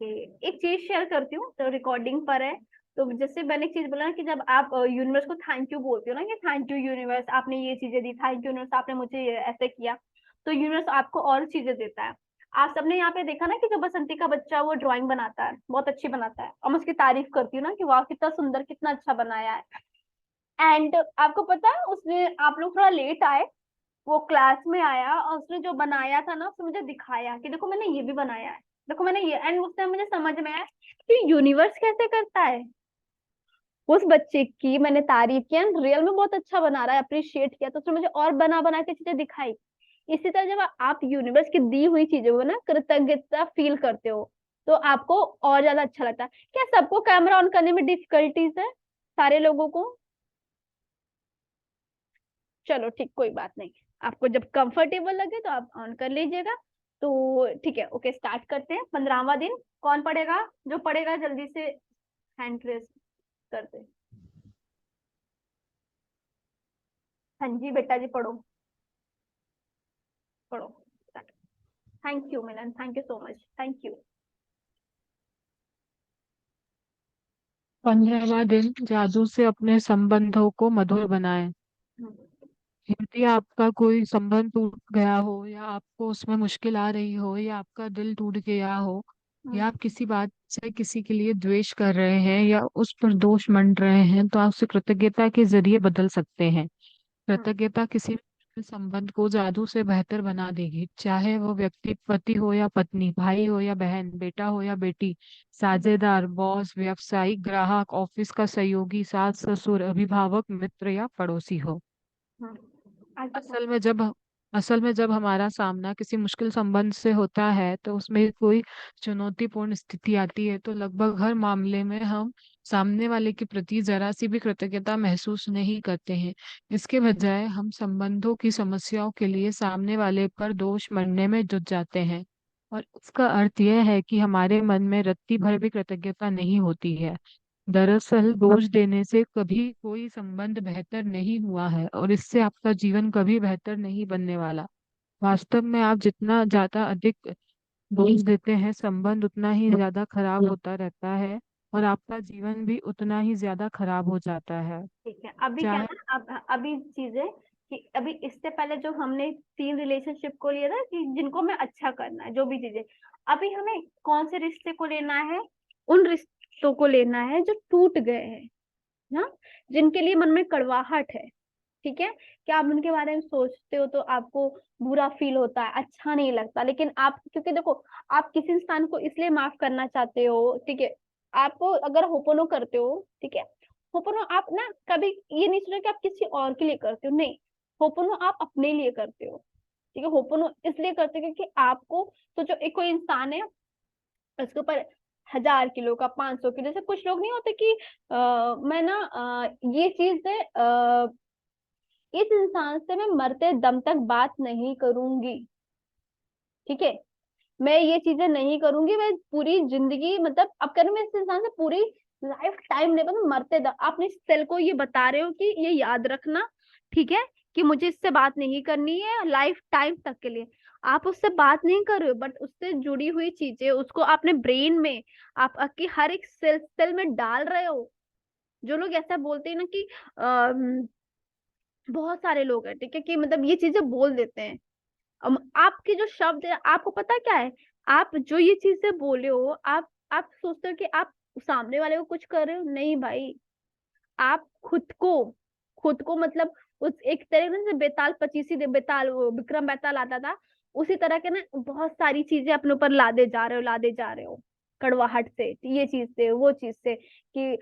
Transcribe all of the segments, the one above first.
Okay, एक चीज share करती हूँ तो रिकॉर्डिंग पर है। तो जैसे मैंने एक चीज बोला ना कि जब आप यूनिवर्स को थैंक यू बोलते हो ना कि थैंक यू यूनिवर्स, आपने ये चीजें दी, थैंक यू यूनिवर्स, आपने मुझे ऐसे किया, तो यूनिवर्स आपको और चीजें देता है। आप सबने यहाँ पे देखा ना कि जो बसंती का बच्चा वो ड्राइंग बनाता है, बहुत अच्छी बनाता है, और मैं उसकी तारीफ करती हूँ ना कि वाह कितना सुंदर, कितना अच्छा बनाया है। एंड आपको पता है उसने, आप लोग थोड़ा लेट आए, वो क्लास में आया और उसने जो बनाया था ना उसने मुझे दिखाया कि देखो मैंने ये भी बनाया है, देखो मैंने ये, एंड उस टाइम मुझे समझ में आया कि यूनिवर्स कैसे करता है। उस बच्चे की मैंने तारीफ किया, रियल में बहुत अच्छा बना रहा है, अप्रिशिएट किया, तो उसने मुझे और बना बना के चीजें दिखाई। इसी तरह जब आप यूनिवर्स की दी हुई चीजों को ना कृतज्ञता फील करते हो, तो आपको और ज्यादा अच्छा लगता है। क्या सबको कैमरा ऑन करने में डिफिकल्टीज है, सारे लोगों को? चलो ठीक, कोई बात नहीं, आपको जब कंफर्टेबल लगे तो आप ऑन कर लीजिएगा। तो ठीक है, ओके, स्टार्ट करते हैं। 15वां दिन कौन पढ़ेगा? जो पढ़ेगा जल्दी से हैंड रेस करते हैं। हाँ जी बेटा जी, पढ़ो पढ़ो। Thank you Milan, thank you so much, thank you. 15वां दिन, जादू से अपने संबंधों को मधुर बनाएं। यदि आपका कोई संबंध टूट गया हो, या आपको उसमें मुश्किल आ रही हो, या आपका दिल टूट गया हो, या आप किसी बात से किसी के लिए द्वेष कर रहे हैं, या उस पर दोष मंड रहे हैं, तो आप उसे कृतज्ञता के जरिए बदल सकते हैं। कृतज्ञता किसी भी संबंध को जादू से बेहतर बना देगी, चाहे वो व्यक्ति पति हो या पत्नी, भाई हो या बहन, बेटा हो या बेटी, साझेदार, बॉस, व्यावसायिक, ग्राहक, ऑफिस का सहयोगी, सास ससुर, अभिभावक, मित्र या पड़ोसी हो। आगे असल में जब असल में जब हमारा सामना किसी मुश्किल संबंध से होता है, तो उसमें कोई चुनौतीपूर्ण स्थिति आती है, तो लगभग हर मामले में हम सामने वाले के प्रति जरा सी भी कृतज्ञता महसूस नहीं करते हैं। इसके बजाय हम संबंधों की समस्याओं के लिए सामने वाले पर दोष मढ़ने में जुट जाते हैं। और इसका अर्थ यह है कि हमारे मन में रत्ती भर भी कृतज्ञता नहीं होती है। दरअसल दोष देने से कभी कोई संबंध बेहतर नहीं हुआ है, और इससे आपका जीवन कभी बेहतर नहीं बनने वाला। वास्तव में आप जितना ज्यादा अधिक दोष देते हैं, संबंध उतना ही ज्यादा खराब होता रहता है, और आपका जीवन भी उतना ही ज्यादा खराब हो जाता है। ठीक है, अभी क्या चाहे ना, अब अभी चीजें कि अभी इससे पहले जो हमने 3 रिलेशनशिप को लिया था कि जिनको हमें अच्छा करना है, जो भी चीजें, अभी हमें कौन से रिश्ते को लेना है? उन रिश्तों को लेना है जो टूट गए हैं ना, जिनके लिए मन में कड़वाहट है। ठीक है, क्या आप उनके बारे में सोचते हो तो आपको बुरा फील होता है, अच्छा नहीं लगता, लेकिन आप, क्योंकि देखो, आप किसी इंसान को इसलिए माफ करना चाहते हो, ठीक है, आप अगर होपोनो करते हो, ठीक है, होपोनो आप ना कभी ये नहीं सोचो कि आप किसी और के लिए करते हो, नहीं, होपोनो आप अपने लिए करते हो। ठीक है, होपोनो इसलिए करते हो क्योंकि आपको, तो जो एक कोई इंसान है, उसके ऊपर 1000 किलो का, 500 किलो, जैसे कुछ लोग नहीं होते कि मैं ना ये चीज है, इस इंसान से मैं मरते दम तक बात नहीं करूंगी, ठीक है, मैं ये चीजें नहीं करूंगी, मैं पूरी जिंदगी, मतलब अब करूँ मैं इस इंसान से पूरी लाइफ टाइम नहीं, मतलब मरते दम, आपने इस सेल को ये बता रहे हो कि ये याद रखना, ठीक है, कि मुझे इससे बात नहीं करनी है लाइफ टाइम तक के लिए। आप उससे बात नहीं कर रहे हो, बट उससे जुड़ी हुई चीजें उसको आपने ब्रेन में, आप आपकी हर एक सेल सेल में डाल रहे हो। जो लोग ऐसा बोलते हैं ना कि बहुत सारे लोग हैं, ठीक है, कि मतलब ये चीजें बोल देते हैं। आपके जो शब्द है, आपको पता क्या है, आप जो ये चीजें बोले हो, आप सोचते हो कि आप सामने वाले को कुछ कर रहे हो, नहीं भाई, आप खुद को मतलब उस एक तरीके से बेताल पचीसी दे बेताल, वो विक्रम बेताल आता था, उसी तरह के ना बहुत सारी चीजें अपने ऊपर लादे जा रहे हो, लादे जा रहे हो, कड़वाहट से, ये चीज से, वो चीज से, कि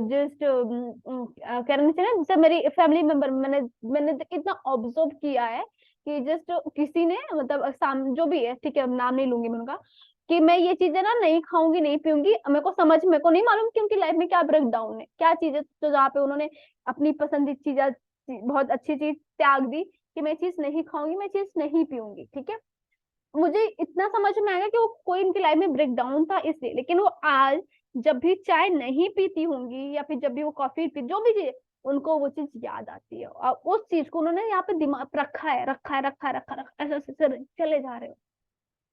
जस्ट कहने से ना, जैसे मेरी फैमिली मेंबर, मैंने मैंने इतना ऑब्जर्व किया है कि जस्ट किसी ने, मतलब जो भी है, ठीक है, नाम नहीं लूंगी मैं उनका, कि मैं ये चीजें ना नहीं खाऊंगी, नहीं पीऊंगी, मेरे को नहीं मालूम कि उनकी लाइफ में क्या ब्रेक डाउन है, क्या चीज है, तो जहाँ पे उन्होंने अपनी पसंदीदा चीज, बहुत अच्छी चीज त्याग दी, कि मैं चीज नहीं खाऊंगी, मैं चीज नहीं पीऊंगी, ठीक है। मुझे इतना समझ में आएगा कि वो कोई उनकी लाइफ में ब्रेक डाउन था इसलिए, लेकिन वो आज जब भी चाय नहीं पीती होंगी, या फिर जब भी वो कॉफी पी, जो भी चीज, उनको वो चीज याद आती है, और उस चीज को उन्होंने यहाँ पे दिमाग रखा है, रखा है, रखा है, रखा है, ऐसे ऐसे चले जा रहे हो।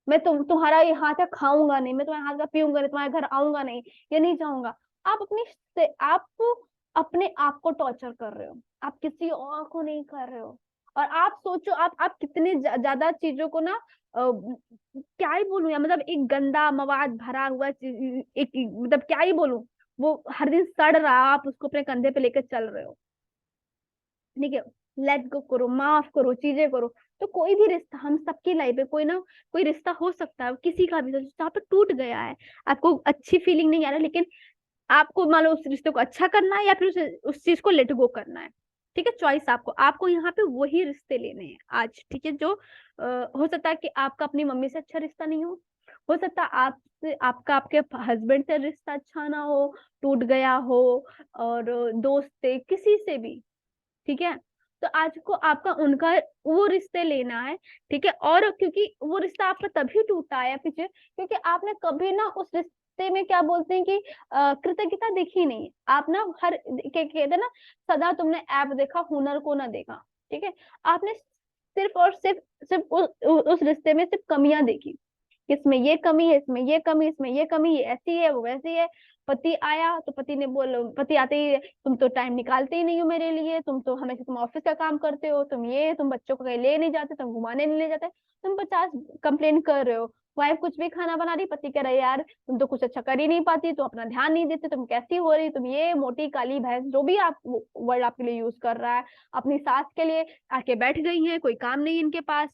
मैं तुम्हारा ये हाथ का खाऊंगा नहीं, मैं तुम्हारे हाथ का पीऊंगा नहीं, तुम्हारे घर आऊंगा नहीं, ये नहीं चाहूंगा। आप आप अपने आप को टॉर्चर कर रहे हो, आप किसी और को नहीं कर रहे हो। और आप सोचो, आप कितनी ज्यादा चीजों को ना क्या ही बोलूं यार, मतलब एक गंदा मवाद भरा हुआ एक मतलब क्या ही बोलूं, वो हर दिन सड़ रहा, आप उसको अपने कंधे पे लेकर चल रहे हो। ठीक है, लेट गो करो, माफ करो, चीजें करो। तो कोई भी रिश्ता, हम सबकी लाइफ में कोई ना कोई रिश्ता हो सकता है, किसी का भी जहाँ पे टूट गया है, आपको अच्छी फीलिंग नहीं आ रहा, लेकिन आपको मान लो उस रिश्ते को अच्छा करना है या फिर उस चीज को लेट गो करना है। ठीक है, चॉइस आपको, आपको यहाँ पे वही रिश्ते लेने हैं आज। ठीक है, जो हो सकता है कि आपका अपनी मम्मी से अच्छा रिश्ता नहीं हो सकता आपसे, आपका आपके हस्बैंड से रिश्ता अच्छा ना हो, टूट गया हो, और दोस्त से, किसी से भी। ठीक है, तो आज को आपका उनका वो रिश्ते लेना है। ठीक है, और क्योंकि वो रिश्ता आपका तभी टूटा है पीछे, क्योंकि आपने कभी ना उस रिश्ते में क्या बोलते हैं कि कृतज्ञता देखी नहीं। आप ना हर कहते हैं ना, सदा तुमने ऐप देखा, हुनर को ना देखा। ठीक है, आपने सिर्फ और सिर्फ उस रिश्ते में सिर्फ कमियां देखी, इसमें ये कमी है, इसमें ये कमी, इसमें ये कमी, ये ऐसी है, वो वैसी है। पति आया तो पति ने बोलो, पति आते ही तुम तो टाइम निकालते ही नहीं हो मेरे लिए, तुम तो हमेशा तुम ऑफिस का काम करते हो, तुम बच्चों को कहीं ले नहीं जाते, तुम घुमाने नहीं ले जाते, तुम 50 कंप्लेन कर रहे हो। वाइफ कुछ भी खाना बना रही, पति कह रहे यार तुम तो कुछ अच्छा कर ही नहीं पाती, तुम अपना ध्यान नहीं देते, तुम कैसी हो रही, तुम ये मोटी काली भैंस, जो भी आप वर्ड आपके लिए यूज कर रहा है। अपनी सास के लिए आके बैठ गई है, कोई काम नहीं इनके पास,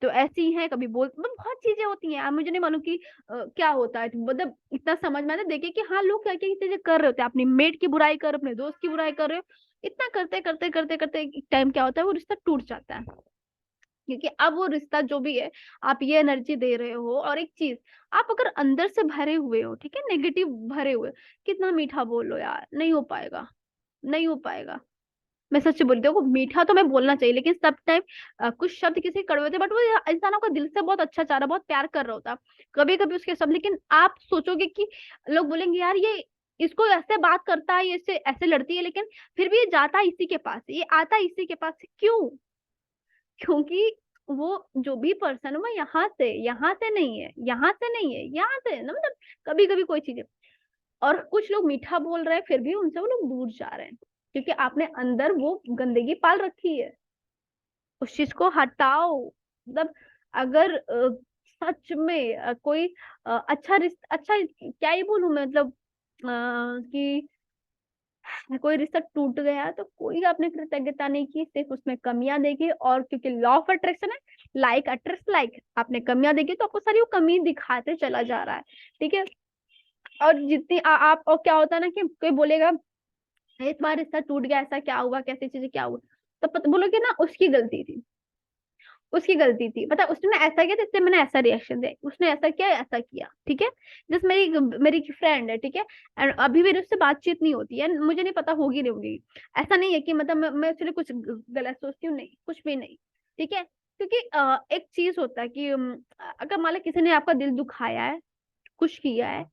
तो ऐसी है, कभी बोल, मतलब बहुत चीजें होती हैं। आप मुझे नहीं मालूम कि क्या होता है, मतलब इतना समझ में आता है देखिए कि हाँ लोग क्या क्या चीजें कर रहे होते हैं, अपनी मेड की बुराई कर, अपने दोस्त की बुराई कर रहे हो। इतना करते करते करते करते एक टाइम क्या होता है, वो रिश्ता टूट जाता है। क्योंकि अब वो रिश्ता जो भी है, आप ये एनर्जी दे रहे हो, और एक चीज, आप अगर अंदर से भरे हुए हो, ठीक है, नेगेटिव भरे हुए, कितना मीठा बोल लो यार, नहीं हो पाएगा, नहीं हो पाएगा। मैं सच बोलती हूँ, मीठा तो मैं बोलना चाहिए, लेकिन सब टाइम कुछ शब्द किसी कड़वे होते, बट वो इंसान आपका दिल से बहुत अच्छा चाह रहा, बहुत प्यार कर रहा होता, कभी कभी उसके शब्द, लेकिन आप सोचोगे कि लोग बोलेंगे यार ये इसको ऐसे बात करता है, ये ऐसे ऐसे लड़ती है, लेकिन फिर भी ये जाता है इसी के पास, ये आता है इसी के पास, क्यों? क्योंकि वो जो भी पर्सन है वो यहाँ से नहीं है, यहाँ से नहीं है, यहाँ से है ना, मतलब कभी कभी कोई चीजें, और कुछ लोग मीठा बोल रहे हैं फिर भी उनसे वो लोग दूर जा रहे हैं, क्योंकि आपने अंदर वो गंदगी पाल रखी है। उस चीज को हटाओ, मतलब अगर सच में कोई अच्छा रिश्ता, अच्छा क्या ही बोलूं मैं, मतलब कि कोई रिश्ता टूट गया तो कोई आपने कृतज्ञता नहीं की, सिर्फ उसमें कमियां देखी, और क्योंकि लॉ ऑफ अट्रैक्शन है, लाइक अट्रैक्ट लाइक, आपने कमियां देखी तो आपको सारी वो कमी दिखाते चला जा रहा है। ठीक है, और जितनी आप, और क्या होता है ना कि कोई बोलेगा ये तुम्हारा रिश्ता टूट गया, ऐसा क्या हुआ, कैसी चीजें क्या हुआ, तो बोलोगे ना उसकी गलती थी, उसकी गलती थी, पता है, उसने ऐसा किया तो इसलिए मैंने ऐसा रिएक्शन दिया, उसने ऐसा किया, ऐसा किया। ठीक है, जैसे मेरी मेरी फ्रेंड है, ठीक है, एंड अभी मेरे उससे बातचीत नहीं होती है, मुझे नहीं पता होगी नहीं होगी। ऐसा नहीं है कि मतलब मैं उसके लिए कुछ गलत सोचती हूँ, नहीं, कुछ भी नहीं। ठीक है, क्योंकि एक चीज होता है कि अगर मान लो किसी ने आपका दिल दुखाया है, कुछ किया है,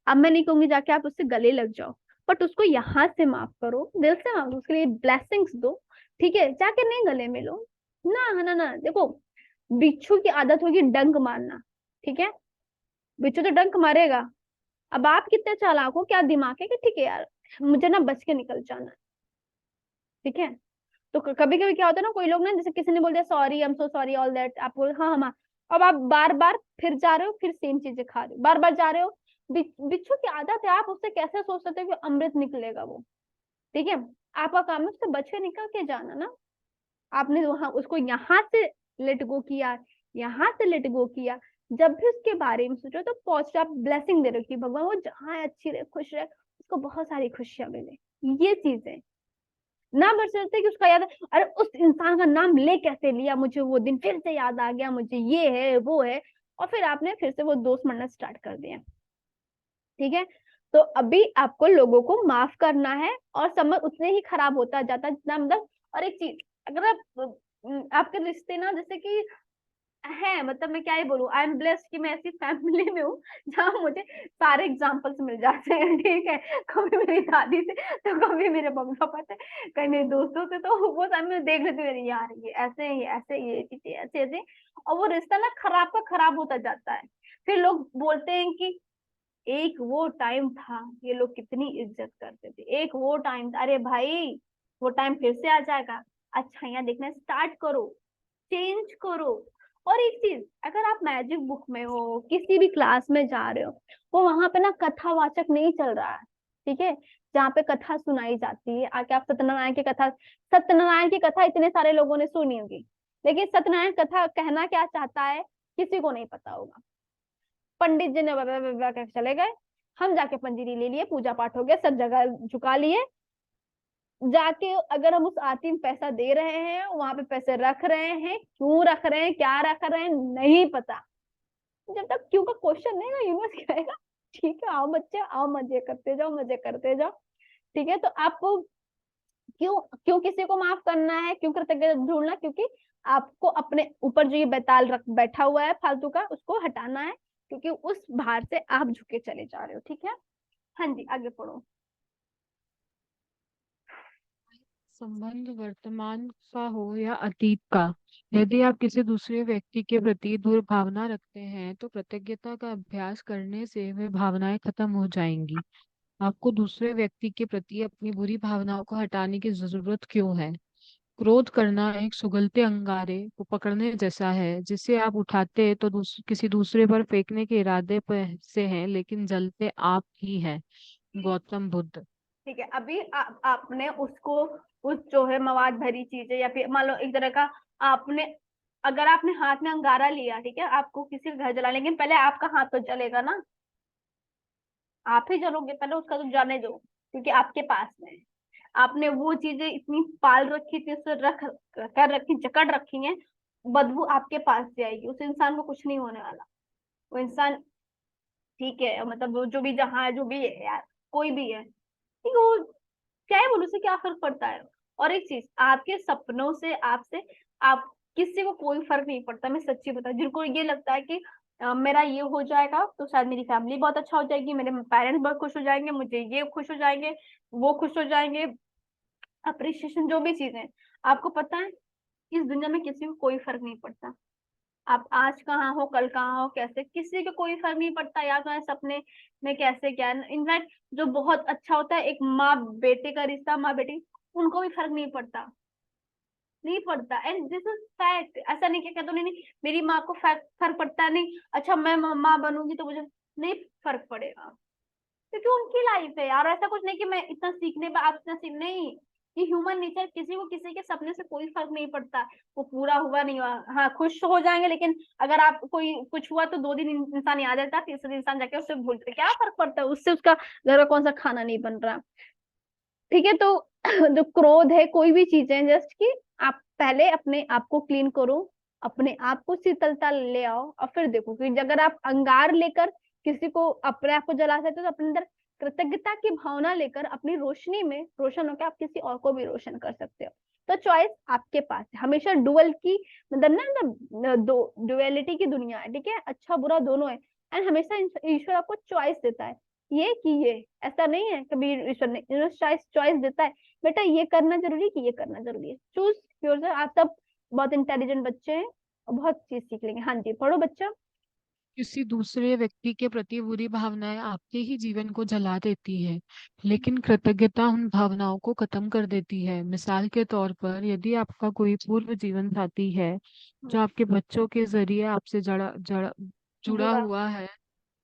अब मैं नहीं कहूंगी जाके आप उससे गले लग जाओ, बट उसको यहाँ से माफ करो, दिल से माफ करो, उसके लिए ब्लेसिंग्स दो। ठीक है, जाके नहीं गले मिलो, ना ना ना, देखो बिच्छू की आदत होगी डंक मारना। ठीक है, बिच्छू तो डंक मारेगा। अब आप कितने चालाक हो, क्या दिमाग है कि ठीक है यार मुझे ना बच के निकल जाना है। ठीक है, तो कभी कभी क्या होता है ना, कोई लोग ना, जैसे किसी ने बोल दिया sorry, I am so sorry all that, आप बोल हाँ हाँ हाँ। अब आप बार बार फिर जा रहे हो, फिर सेम चीजें खा रहे हो, बार बार जा रहे हो। बिच्छू की आदत है, आप उससे कैसे सोच सकते हो कि अमृत निकलेगा वो। ठीक है, आपका काम है उससे बच के निकल के जाना ना। आपने वहां उसको यहाँ से लेट गो किया, यहाँ से लेट गो किया, जब भी उसके बारे में सोचो तो पॉजिटिव आप ब्लेसिंग दे रहे हो कि भगवान वो जहाँ है अच्छी रहे, खुश रहे, उसको बहुत सारी खुशियां मिले। ये चीजें ना बरसते कि उसका याद है, अरे उस इंसान का नाम ले कैसे लिया, मुझे वो दिन फिर से याद आ गया, मुझे ये है वो है, और फिर आपने फिर से वो दोस्त बनना स्टार्ट कर दिया। ठीक है, तो अभी आपको लोगों को माफ करना है, और समय उतने ही खराब होता जाता है जितना, मतलब और एक चीज, अगर आप आपके रिश्ते ना, जैसे कि है, मतलब मैं क्या ही बोलूं, आई एम ब्लेस्ड कि मैं ऐसी फैमिली में हूँ जहाँ मुझे सारे एग्जाम्पल्स मिल जाते हैं, ठीक है। कभी मेरी दादी से, तो कभी मेरे मम्मी पापा से, कहीं मेरे दोस्तों से, तो वो टाइम में देख लेती हूँ, अरे यार ये ऐसे ये ऐसे ये चीजें ऐसे ऐसे, और वो रिश्ता ना खराब का खराब होता जाता है। फिर लोग बोलते हैं कि एक वो टाइम था, ये लोग कितनी इज्जत करते थे, एक वो टाइम था, अरे भाई वो टाइम फिर से आ जाएगा। अच्छाइयाँ देखना स्टार्ट करो, चेंज करो। और एक चीज, अगर आप मैजिक बुक में हो, किसी भी क्लास में जा रहे हो, वो वहां पे ना कथावाचक नहीं चल रहा है, ठीक है, जहाँ पे कथा सुनाई जाती है, आके आप सत्यनारायण की कथा, सत्यनारायण की कथा इतने सारे लोगों ने सुनी होगी, लेकिन सत्यनारायण कथा कहना क्या चाहता है किसी को नहीं पता होगा। पंडित जी ने बाबा कह चले गए, हम जाके पंजीरी ले लिए, पूजा पाठ हो गया, सब जगह झुका लिए, जाके अगर हम उस आरती में पैसा दे रहे हैं, वहां पे पैसे रख रहे हैं, क्यों रख रहे हैं, क्या रख रहे हैं, नहीं पता। जब तक क्यों का क्वेश्चन नहीं ना यूनिवर्स कहेगा, ठीक है आओ बच्चे आओ, मजे करते जाओ, मजे करते जाओ, ठीक है। तो आपको क्यों क्यों किसी को माफ करना है, क्यों कृतज्ञता ढूंढना, क्योंकि आपको अपने ऊपर जो ये बेताल रख बैठा हुआ है फालतू का, उसको हटाना है, क्योंकि उस भार से आप झुके चले जा रहे हो, ठीक है। हाँ जी, आगे पढ़ो। संबंध वर्तमान का हो या अतीत का, यदि आप किसी दूसरे व्यक्ति के प्रति दुर्भावना रखते हैं तो कृतज्ञता का अभ्यास करने से वे भावनाएं खत्म हो जाएंगी। आपको दूसरे व्यक्ति के प्रति अपनी बुरी भावनाओं को हटाने की जरूरत क्यों है? क्रोध करना एक सुगलते अंगारे को पकड़ने जैसा है, जिसे आप उठाते तो किसी दूसरे पर फेंकने के इरादे पर से हैं, लेकिन जलते आप ही हैं। गौतम बुद्ध। ठीक है, अभी आपने उसको, उस जो है मवाद भरी चीजें, या फिर मान लो एक तरह का, आपने, अगर आपने हाथ में अंगारा लिया, ठीक है, आपको किसी का घर जला, लेकिन पहले आपका हाथ तो जलेगा ना, आप ही जलोगे, पहले उसका तो जाने दो, क्योंकि आपके पास में है। आपने वो चीजें इतनी पाल रखी थी, उसे रख कर रखी, जकड़ रखी है, बदबू आपके पास से आएगी, उस इंसान को कुछ नहीं होने वाला। वो इंसान ठीक है, मतलब वो जो भी जहाँ है, जो भी है यार, कोई भी है, ठीक है, वो क्या है, बोलो, उससे क्या फर्क पड़ता है। और एक चीज, आपके सपनों से, आपसे, आप, किसी को कोई फर्क नहीं पड़ता, मैं सच्ची बता, जिनको ये लगता है कि मेरा ये हो जाएगा तो शायद मेरी फैमिली बहुत अच्छा हो जाएगी, मेरे पेरेंट्स बहुत खुश हो जाएंगे, मुझे ये खुश हो जाएंगे, वो खुश हो जाएंगे, अप्रिसिएशन जो भी चीजें, आपको पता है, इस दुनिया में किसी को कोई फर्क नहीं पड़ता। आप आज कहाँ हो, कल कहाँ हो, कैसे, किसी को कोई फर्क नहीं पड़ता, या तो सपने में कैसे क्या। इनफैक्ट जो बहुत अच्छा होता है, एक माँ बेटे का रिश्ता, माँ बेटी, उनको भी फर्क नहीं पड़ता, नहीं पड़ता, एंड दिस इज फैक्ट। ऐसा नहीं कि कहते नहीं नहीं, मेरी माँ को फर्क फर्क पड़ता नहीं, अच्छा मैं माँ बनूंगी तो मुझे नहीं फर्क पड़ेगा, क्योंकि उनकी लाइफ है यार। ऐसा कुछ नहीं कि मैं इतना सीखने पर, आप इतना सीख नहीं, ये ह्यूमन नेचर, किसी को किसी के सपने से कोई फर्क नहीं पड़ता, वो पूरा हुआ नहीं हुआ, हाँ खुश हो जाएंगे, लेकिन अगर आप कोई कुछ हुआ तो 2 दिन इंसान याद रहता है, तीसरे दिन इंसान जाके उससे भूलते, क्या फर्क पड़ता है उससे, उसका घर का कौन सा खाना नहीं बन रहा, ठीक है। तो जो क्रोध है, कोई भी चीजें, जस्ट कि आप पहले अपने आप को क्लीन करो, अपने आप को शीतलता ले आओ, और फिर देखो कि अगर आप अंगार लेकर किसी को, अपने आप को जला सकते हो, तो अपने अंदर कृतज्ञता की भावना लेकर अपनी रोशनी में रोशन होकर आप किसी और को भी रोशन कर सकते हो। तो चॉइस आपके पास है, हमेशा डुअल की, मतलब ना दो डुअलिटी की दुनिया है, ठीक है, अच्छा बुरा दोनों है, एंड हमेशा ईश्वर आपको चॉइस देता है, ये कि ये, ऐसा नहीं है कभी ईश्वर ने चॉइस चॉइस देता है, बेटा ये करना जरूरी है कि ये करना जरूरी है, चूज योरसेल्फ। आप सब बहुत इंटेलिजेंट बच्चे हैं और बहुत चीज सीख लेंगे। हाँ जी, पढ़ो बच्चा। किसी दूसरे व्यक्ति के प्रति बुरी भावनाएं आपके ही जीवन को जला देती है, लेकिन कृतज्ञता उन भावनाओं को खत्म कर देती है। मिसाल के तौर पर, यदि आपका कोई पूर्व जीवन साथी है जो हम्म, आपके बच्चों के जरिए आपसे जुड़ा जुड़ा। हुआ है,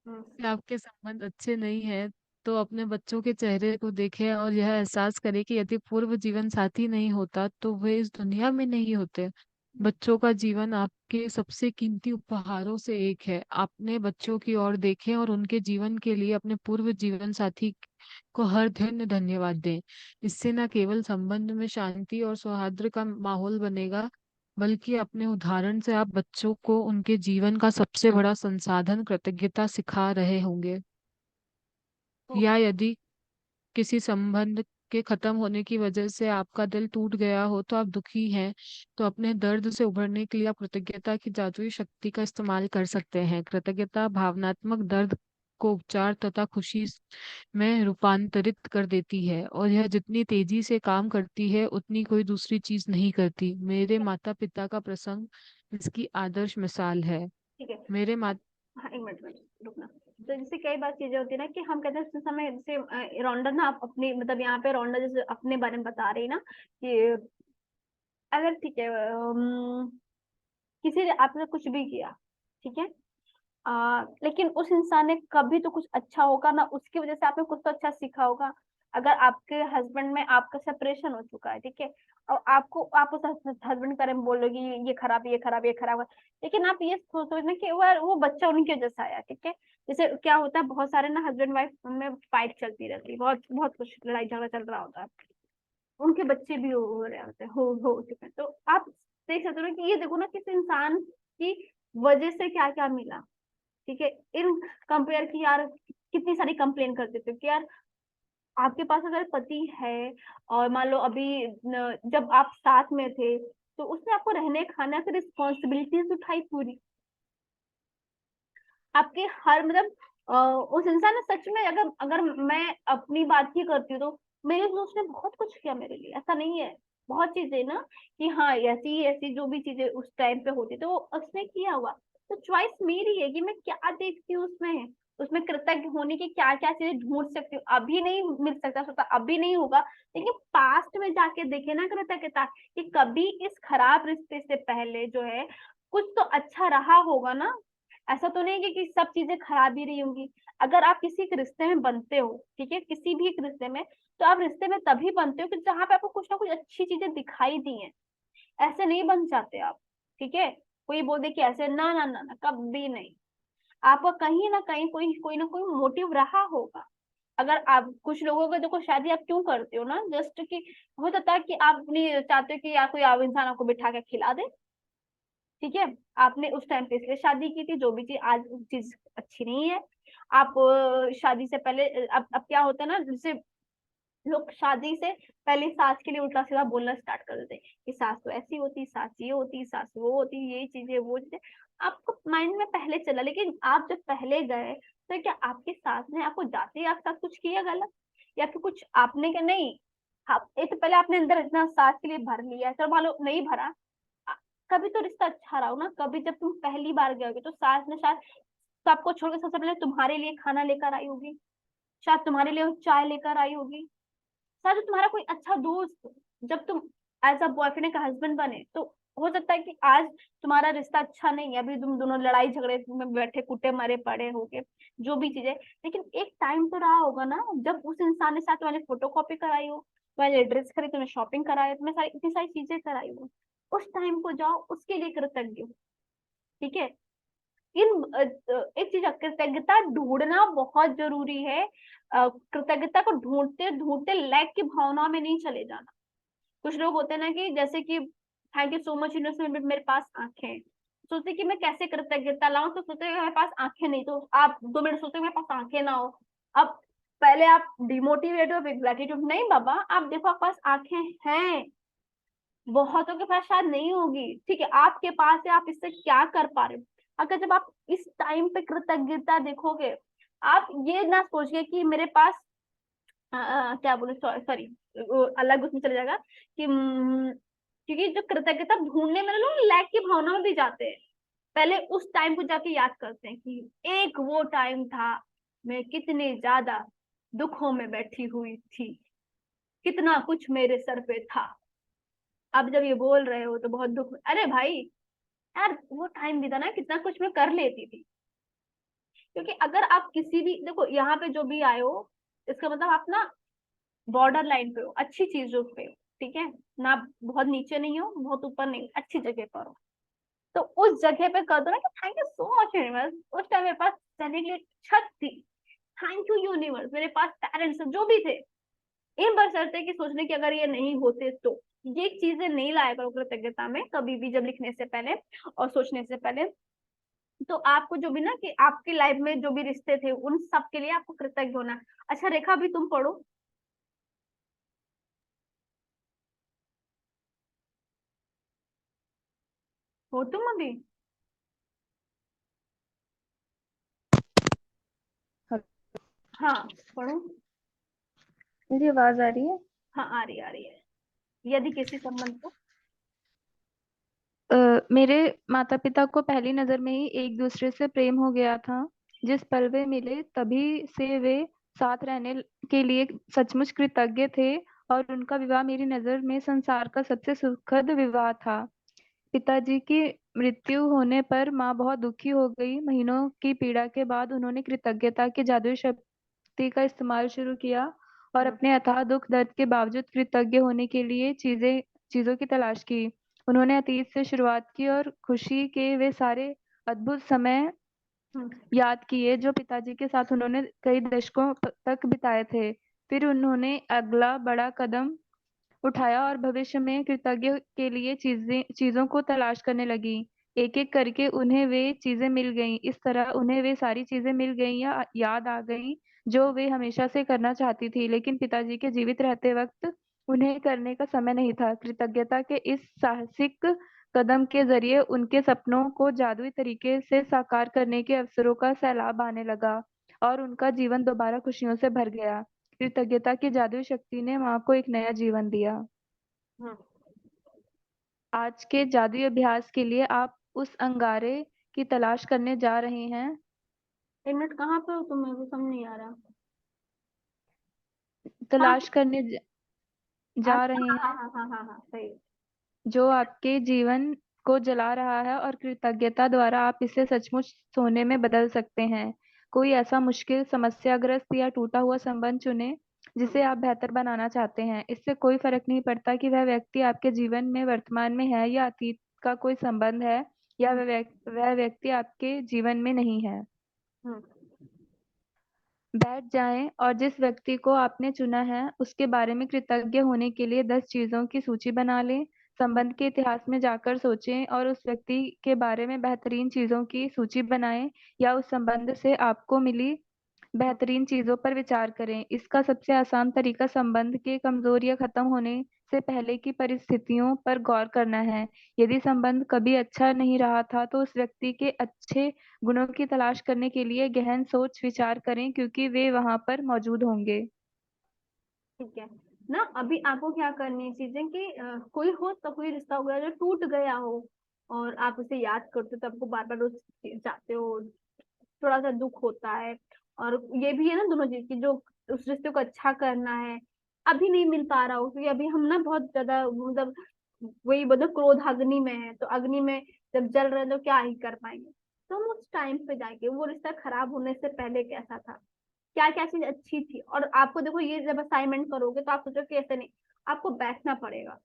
हम्म, कि आपके संबंध अच्छे नहीं है, तो अपने बच्चों के चेहरे को देखें और यह एहसास करें कि यदि पूर्व जीवन साथी नहीं होता तो वे इस दुनिया में नहीं होते। बच्चों का जीवन आपके सबसे कीमती उपहारों से एक है। अपने बच्चों की ओर देखें और उनके जीवन के लिए अपने पूर्व जीवन साथी को हर दिन धन्यवाद दें। इससे न केवल संबंध में शांति और सौहार्द का माहौल बनेगा, बल्कि अपने उदाहरण से आप बच्चों को उनके जीवन का सबसे बड़ा संसाधन कृतज्ञता सिखा रहे होंगे। तो या यदि किसी संबंध के खत्म होने की वजह से आपका दिल टूट गया हो तो आप दुखी हैं, तो अपने दर्द से उभरने के लिए आप कृतज्ञता की जादुई शक्ति का इस्तेमाल कर सकते हैं। कृतज्ञता भावनात्मक दर्द को उपचार तथा खुशी में रूपांतरित कर देती है, और यह जितनी तेजी से काम करती है उतनी कोई दूसरी चीज नहीं करती। मेरे माता पिता का प्रसंग इसकी आदर्श मिसाल है। ठीक है। मेरे माता हाँ, एक मिनट मिनट रुकना। तो जैसे कई बार चीजें होती है ना कि हम कहते हैं उस समय, जैसे रौंडा ना, आप अपनी मतलब यहाँ पे रौंडा जैसे अपने बारे में बता रही ना कि अगर ठीक है, किसी ने आपने कुछ भी किया, ठीक है, लेकिन उस इंसान ने कभी तो कुछ अच्छा होगा ना, उसकी वजह से आपने कुछ तो अच्छा सीखा होगा। अगर आपके हस्बैंड में आपका सेपरेशन हो चुका है, ठीक है, और आपको आप उस हस्बैंड के बारे में बोलोगे ये खराब, ये खराब, ये खराब है, लेकिन आप ये सोचना कि वो बच्चा उनकी वजह से आया, ठीक है। जैसे क्या होता है, बहुत सारे ना हस्बैंड वाइफ में फाइट चलती रहती है, बहुत बहुत कुछ लड़ाई झगड़ा चल रहा होता है, उनके बच्चे भी हो रहे होते हैं, हो चुके हैं, तो आप देख सकते हो ना कि ये देखो ना किस इंसान की वजह से क्या क्या मिला, ठीक है। इन कंपेयर की यार कितनी सारी कंप्लेन कर देते हो कि यार आपके पास अगर पति है और मान लो अभी जब आप साथ में थे तो उसने आपको रहने खाने की रिस्पॉन्सिबिलिटीज उठाई पूरी, आपके हर मतलब उस इंसान ने सच में, अगर अगर मैं अपनी बात ही करती हूँ तो मेरे दोस्त ने बहुत कुछ किया मेरे लिए, ऐसा नहीं है, बहुत चीजें ना कि हाँ ऐसी ऐसी जो भी चीजें उस टाइम पे होती तो उसने किया हुआ। तो चॉइस मेरी है कि मैं क्या देखती हूँ उसमें, उसमें कृतज्ञ होने की क्या क्या चीजें ढूंढ सकती हूँ। अभी नहीं मिल सकता, सोचा अभी नहीं होगा, लेकिन पास्ट में जाके देखे ना कृतज्ञता कि कभी इस खराब रिश्ते से पहले जो है कुछ तो अच्छा रहा होगा ना। ऐसा तो नहीं कि सब चीजें खराब ही रही होंगी। अगर आप किसी एक रिश्ते में बनते हो, ठीक है, किसी भी एक रिश्ते में, तो आप रिश्ते में तभी बनते हो कि जहां पे आपको कुछ ना कुछ अच्छी चीजें दिखाई दी हैं, ऐसे नहीं बन जाते आप, ठीक है। कोई बोल दे कि ऐसे, ना ना ना ना, कभी नहीं। आपका कहीं ना कहीं कोई कोई ना कोई मोटिव रहा होगा। अगर आप कुछ लोगों को देखो, शादी आप क्यों करते हो ना, जस्ट कि हो सकता है कि आप अपनी चाहते हो कि या कोई आप इंसान आपको बिठा के खिला दे, ठीक है। आपने उस टाइम पे इसलिए शादी की थी, जो भी चीज आज वो चीज अच्छी नहीं है। आप शादी से पहले अब क्या होता है ना, जैसे लोग शादी से पहले सास के लिए उल्टा सीधा बोलना स्टार्ट कर देते हैं कि सास तो ऐसी होती, सास ये होती, सास वो होती, ये चीजें वो चीजें, आपको माइंड में पहले चला। लेकिन आप जब पहले गए तो क्या आपकी सास ने आपको जाते ही आपके साथ कुछ किया गलत, या फिर कुछ आपने क्या नहीं, आप एक तो पहले आपने अंदर इतना सास के लिए भर लिया, चलो मान लो नहीं भरा, कभी तो रिश्ता अच्छा रहा हो ना। कभी जब तुम पहली बार गए होगे तो सास ने शायद सबको छोड़ के सबसे पहले तुम्हारे लिए खाना लेकर आई होगी, शायद तुम्हारे लिए वो चाय लेकर आई होगी, शायद तुम्हारा कोई अच्छा दोस्त, जब तुम एज अ बॉयफ्रेंड का हस्बैंड बने तो हो सकता है कि आज तुम्हारा रिश्ता अच्छा नहीं है, अभी तुम दोनों लड़ाई झगड़े में बैठे कुटे मरे पड़े होगे, जो भी चीजें, लेकिन एक टाइम तो रहा होगा ना जब उस इंसान ने साथ तुम्हारी फोटो कॉपी कराई हो, तुम्हारे ड्रेस खरीद, तुम्हें शॉपिंग कराई, तुम्हें सारी इतनी सारी चीजें कराई हो। उस टाइम को जाओ, उसके लिए कृतज्ञ हो, ठीक है। एक चीज, कृतज्ञता ढूंढना बहुत जरूरी है। कृतज्ञता को ढूंढते ढूंढते लैक की भावना में नहीं चले जाना। कुछ लोग होते हैं ना कि जैसे कि thank you so much universe, मेरे पास आंखें हैं, सोचते कि मैं कैसे कृतज्ञता लाऊं, तो सोचते मेरे पास आंखें नहीं, तो आप 2 मिनट सोचते मेरे पास आंखें ना हो। अब पहले आप डिमोटिवेट हो, ग्रेटिट्यूड नहीं बाबा, आप देखो आपके पास आंखें हैं, बहुतों के पास शायद नहीं होगी, ठीक है, आपके पास है, आप इससे क्या कर पा रहे हो। अगर जब आप इस टाइम पे कृतज्ञता देखोगे, आप ये ना सोचिए कि मेरे पास क्या बोले, सॉरी, अलग उसमें चले जाएगा कि क्योंकि जो कृतज्ञता ढूंढने में लोग लैक की भावना में भी जाते हैं, पहले उस टाइम को जाके याद करते हैं कि एक वो टाइम था, मैं कितने ज्यादा दुखों में बैठी हुई थी, कितना कुछ मेरे सर पे था। अब जब ये बोल रहे हो तो बहुत दुख, अरे भाई यार वो टाइम भी था ना, कितना कुछ मैं कर लेती थी। क्योंकि अगर आप किसी भी, देखो यहाँ पे जो भी आए हो, इसका मतलब आप ना बॉर्डर लाइन पे हो, अच्छी चीजों पे हो, ठीक है ना, बहुत नीचे नहीं हो, बहुत ऊपर नहीं हो, अच्छी जगह पर हो, तो उस जगह पे कर दो ना कि thank you so much universe, उस टाइम मेरे पास रहने के लिए छत थी, थैंक यू यूनिवर्स, मेरे पास पेरेंट्स जो भी थे, इन बशर्ते कि सोचने की अगर ये नहीं होते तो, ये चीजें नहीं लाया करो कृतज्ञता में कभी भी, जब लिखने से पहले और सोचने से पहले। तो आपको जो भी ना कि आपकी लाइफ में जो भी रिश्ते थे उन सब के लिए आपको कृतज्ञ होना। अच्छा रेखा, अभी तुम पढ़ो। हो तुम अभी? हाँ, हाँ, पढ़ो। मेरी आवाज आ रही है? हाँ, आ रही, आ रही है। यदि किसी संबंध को। मेरे माता पिता को पहली नजर में ही एक दूसरे से प्रेम हो गया था। जिस पल वे मिले तभी से वे साथ रहने के लिए सचमुच कृतज्ञ थे, और उनका विवाह मेरी नजर में संसार का सबसे सुखद विवाह था। पिताजी की मृत्यु होने पर माँ बहुत दुखी हो गई। महीनों की पीड़ा के बाद उन्होंने कृतज्ञता की जादुई शक्ति का इस्तेमाल शुरू किया, और हम्म। अपने अथाह दुख दर्द के बावजूद कृतज्ञ होने के लिए चीजों की तलाश की। उन्होंने अतीत से शुरुआत की और खुशी के वे सारे अद्भुत समय हम्म। याद किए जो पिताजी के साथ उन्होंने कई दशकों तक बिताए थे। फिर उन्होंने अगला बड़ा कदम उठाया और भविष्य में कृतज्ञ के लिए चीजों को तलाश करने लगी। एक एक करके उन्हें वे चीजें मिल गईं। इस तरह उन्हें वे सारी चीजें मिल गईं या याद आ गईं जो वे हमेशा से करना चाहती थी, लेकिन पिताजी के जीवित रहते वक्त उन्हें करने का समय नहीं था। कृतज्ञता के इस साहसिक कदम के जरिए उनके सपनों को जादुई तरीके से साकार करने के अवसरों का सैलाब आने लगा, और उनका जीवन दोबारा खुशियों से भर गया। कृतज्ञता की जादुई शक्ति ने माँ को एक नया जीवन दिया। हम्म। आज के जादुई अभ्यास के लिए आप उस अंगारे की तलाश करने जा रहे हैं। एक मिनट, कहाँ पे हो तुम? मेरे को समझ नहीं आ रहा। कहाँ तलाश पे? करने जा अच्छा, रहे हाँ हैं हाँ हाँ हाँ हाँ, सही है। जो आपके जीवन को जला रहा है, और कृतज्ञता द्वारा आप इसे सचमुच सोने में बदल सकते हैं। कोई ऐसा मुश्किल, समस्याग्रस्त या टूटा हुआ संबंध चुनें हम्म। जिसे आप बेहतर बनाना चाहते हैं। इससे कोई फर्क नहीं पड़ता कि वह व्यक्ति आपके जीवन में वर्तमान में है या अतीत का कोई संबंध है, या हम्म। वह व्यक्ति आपके जीवन में नहीं है। हम्म। बैठ जाएं और जिस व्यक्ति को आपने चुना है उसके बारे में कृतज्ञ होने के लिए 10 चीजों की सूची बना लें। हम्म। संबंध के इतिहास में जाकर सोचें और उस व्यक्ति के बारे में बेहतरीन चीजों की सूची बनाएं, या उस संबंध से आपको मिली बेहतरीन चीजों पर विचार करें। इसका सबसे आसान तरीका संबंध के कमजोर या खत्म होने से पहले की परिस्थितियों पर गौर करना है। यदि संबंध कभी अच्छा नहीं रहा था तो उस व्यक्ति के अच्छे गुणों की तलाश करने के लिए गहन सोच विचार करें, क्योंकि वे वहां पर मौजूद होंगे। ठीक है ना। अभी आपको क्या करनी है चीजें कि कोई हो तो कोई रिश्ता हो गया जो टूट गया हो, और आप उसे याद करते हो तो आपको बार बार उस जाते हो, थोड़ा सा दुख होता है। और ये भी है ना दोनों चीज की, जो उस रिश्ते को अच्छा करना है, अभी नहीं मिल पा रहा हो क्योंकि अभी हम ना बहुत ज्यादा मतलब वही बोलते क्रोध अग्नि में है, तो अग्नि में जब जल रहे हैं तो क्या ही कर पाएंगे। तो हम उस टाइम पे जाके वो रिश्ता खराब होने से पहले कैसा था, क्या क्या चीज अच्छी थी। और आपको देखो ये जब असाइनमेंट करोगे तो आप सोचो कि ऐसे नहीं, आपको बैठना पड़ेगा,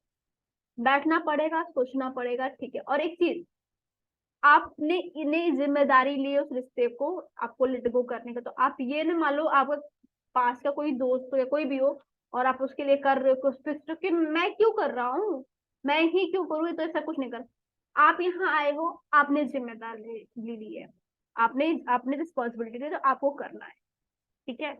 बैठना पड़ेगा, सोचना पड़ेगा, ठीक है। और एक चीज, आपने इन्हें जिम्मेदारी ली है उस रिश्ते को आपको लेट गो करने का, तो आप ये ना मान लो आपका पास का कोई दोस्त हो या कोई भी हो, और आप उसके लिए कर रहे हो कुछ तो कि मैं क्यों कर रहा हूँ, मैं ही क्यों करूँ, तो ऐसा कुछ नहीं कर। आप यहाँ आए हो, आपने जिम्मेदारी ली है, आपने आपने रिस्पॉन्सिबिलिटी ली, तो आपको करना है, ठीक है।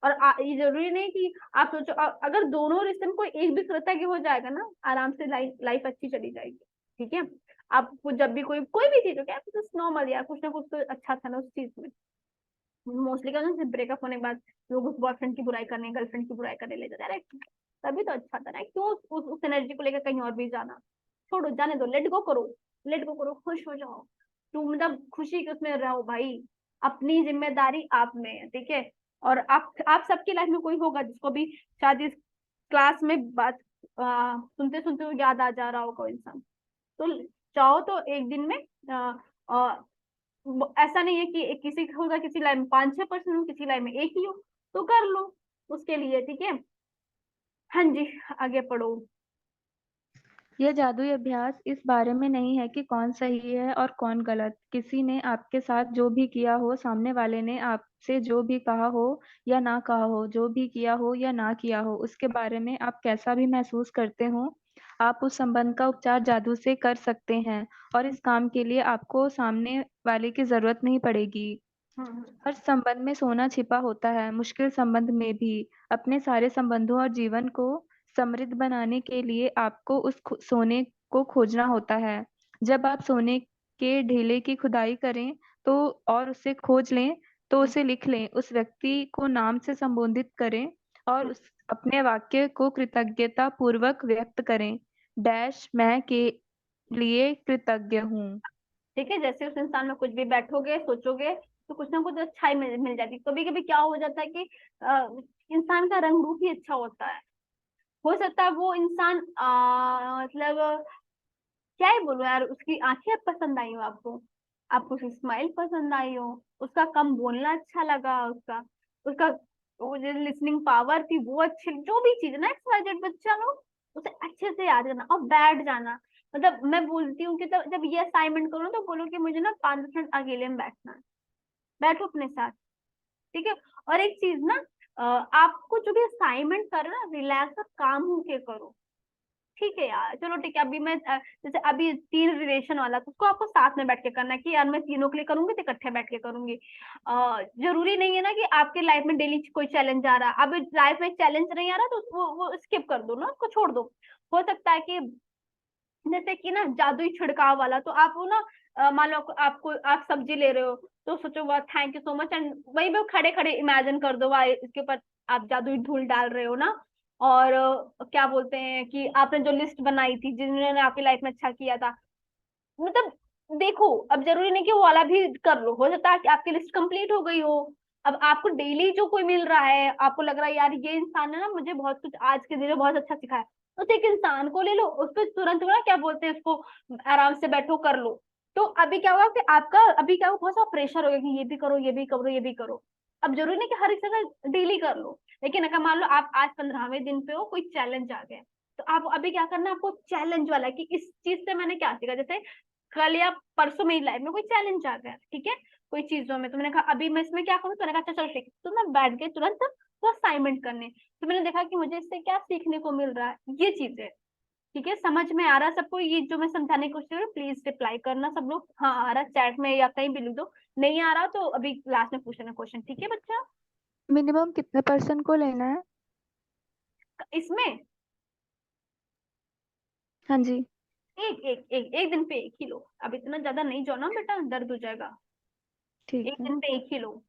और ये जरूरी नहीं कि आप सोचो अगर दोनों रिश्ते में कोई एक भी कृतज्ञ हो जाएगा ना, आराम से लाइफ लाइफ अच्छी चली जाएगी, ठीक है। आपको जब भी कोई कोई भी चीज हो, क्या कुछ नॉर्मल यार, कुछ ना कुछ तो अच्छा था ना उस चीज में। मोस्टली क्या होता है ब्रेकअप होने के बाद लोग उस बॉयफ्रेंड की बुराई करने, गर्लफ्रेंड की बुराई करने ले जाते हैं। अरे तभी तो अच्छा था ना, क्यों उस एनर्जी को लेकर कहीं और भी जाना। छोड़ो, जाने दो, लेट गो करो, लेट गो करो, खुश हो जाओ। तुम मतलब खुशी के उसमें रहो भाई, अपनी जिम्मेदारी आप में है, ठीक है। और आप सबकी लाइफ में कोई होगा जिसको भी शायद इस क्लास में बात सुनते सुनते याद आ जा रहा होगा इंसान। तो चाहो तो एक दिन में ऐसा नहीं है कि किसी का होगा, किसी लाइन में 5-6% हो, किसी लाइन में एक ही हो, तो कर लो उसके लिए, ठीक है। हाँ जी, आगे पढ़ो। यह जादुई अभ्यास इस बारे में नहीं है कि कौन सही है और कौन गलत। किसी ने आपके साथ जो भी किया हो, सामने वाले ने आपसे जो भी कहा हो या ना कहा हो, जो भी किया हो या ना किया हो, उसके बारे में आप कैसा भी महसूस करते हो, आप उस संबंध का उपचार जादू से कर सकते हैं। और इस काम के लिए आपको सामने वाले की जरूरत नहीं पड़ेगी। हम्म। हर संबंध में सोना छिपा होता है, मुश्किल संबंध में भी। अपने सारे संबंधों और जीवन को समृद्ध बनाने के लिए आपको उस सोने को खोजना होता है। जब आप सोने के ढेले की खुदाई करें तो और उसे खोज लें तो उसे लिख लें, उस व्यक्ति को नाम से संबोधित करें और उस अपने वाक्य को कृतज्ञता पूर्वक व्यक्त करें। डैश मैं के लिए कृतज्ञ हूँ। ठीक है, जैसे उस इंसान में कुछ भी बैठोगे सोचोगे तो कुछ ना कुछ अच्छाई मिल जाती है। कभी कभी क्या हो जाता है कि इंसान का रंग रूप ही अच्छा होता है। हो सकता है वो इंसान मतलब क्या ही बोलूं यार, उसकी आंखें पसंद आई हो आपको, आपको उसकी स्माइल पसंद आई हो, उसका कम बोलना अच्छा लगा, उसका उसका वो जो लिसनिंग पावर थी वो अच्छी, जो भी चीज है ना एक्सवाइजेड, बच्चा लोग उसे अच्छे से याद करना और बैठ जाना। मतलब मैं बोलती हूँ कि जब ये असाइनमेंट करो तो बोलो कि मुझे ना 5 मिनट अकेले में बैठना है, बैठो अपने साथ। ठीक है। और एक चीज ना, आपको जो भी असाइनमेंट करो ना रिलैक्स और काम होके करो। ठीक है यार, चलो ठीक है। अभी मैं जैसे अभी 3 रिलेशन वाला तो उसको आपको साथ में बैठ के करना है कि यार मैं तीनों के लिए करूंगी तो इकट्ठे बैठ के करूंगी। जरूरी नहीं है ना कि आपके लाइफ में डेली कोई चैलेंज आ रहा है। अब लाइफ में चैलेंज नहीं आ रहा तो वो स्किप कर दो ना, उसको छोड़ दो। हो सकता है कि जैसे कि ना जादुई छिड़काव वाला, तो आप वो ना मान लो आपको आप सब्जी ले रहे हो तो सोचो वाह thank you so much, and वही भी खड़े खड़े इमेजिन कर दो वाह इसके ऊपर आप जादुई धूल डाल रहे हो ना। और क्या बोलते हैं कि आपने जो लिस्ट बनाई थी जिन्होंने आपकी लाइफ में अच्छा किया था, मतलब देखो अब जरूरी नहीं कि वो वाला भी कर लो, हो सकता है कि आपकी लिस्ट कंप्लीट हो गई हो। अब आपको डेली जो कोई मिल रहा है, आपको लग रहा है यार ये इंसान ने ना मुझे बहुत कुछ आज के दिन में बहुत अच्छा सिखाया, उस एक इंसान को ले लो, उस पर तुरंत ना क्या बोलते हैं उसको, आराम से बैठो कर लो। तो अभी क्या होगा कि आपका अभी क्या होगा, बहुत सा प्रेशर होगा कि ये भी करो ये भी करो ये भी करो। अब जरूरी नहीं कि हर एक जगह डेली कर लो, लेकिन अगर मान लो आप आज 15वें दिन पे हो, कोई चैलेंज आ गया, तो आप अभी क्या करना है, आपको चैलेंज वाला है कि इस चीज से मैंने क्या सीखा। जैसे कल या परसों मेरी लाइफ में कोई चैलेंज आ गया, ठीक है, कोई चीजों में, तो मैंने कहा अभी मैं इसमें क्या करूँ, तो मैंने कहा अच्छा चलो ठीक है, तो मैं बैठ गई तुरंत वो असाइनमेंट करने। तो मैंने देखा कि मुझे इससे क्या सीखने को मिल रहा है, ये चीजें। ठीक है, समझ में आ रहा है सबको ये जो मैं समझाने की कोशिश कर रही हूँ? प्लीज रिप्लाई करना सब लोग, हाँ आ रहा चैट में या कहीं भी लिख दो, नहीं आ रहा तो अभी क्लास में पूछ लेना क्वेश्चन। ठीक है बच्चा। मिनिमम कितने पर्सन को लेना है? इसमें हाँ जी। एक दिन पे एक ही लो, अब इतना ज्यादा नहीं जाओ ना बेटा, दर्द हो जाएगा। ठीक एक है। दिन पे एक ही लो।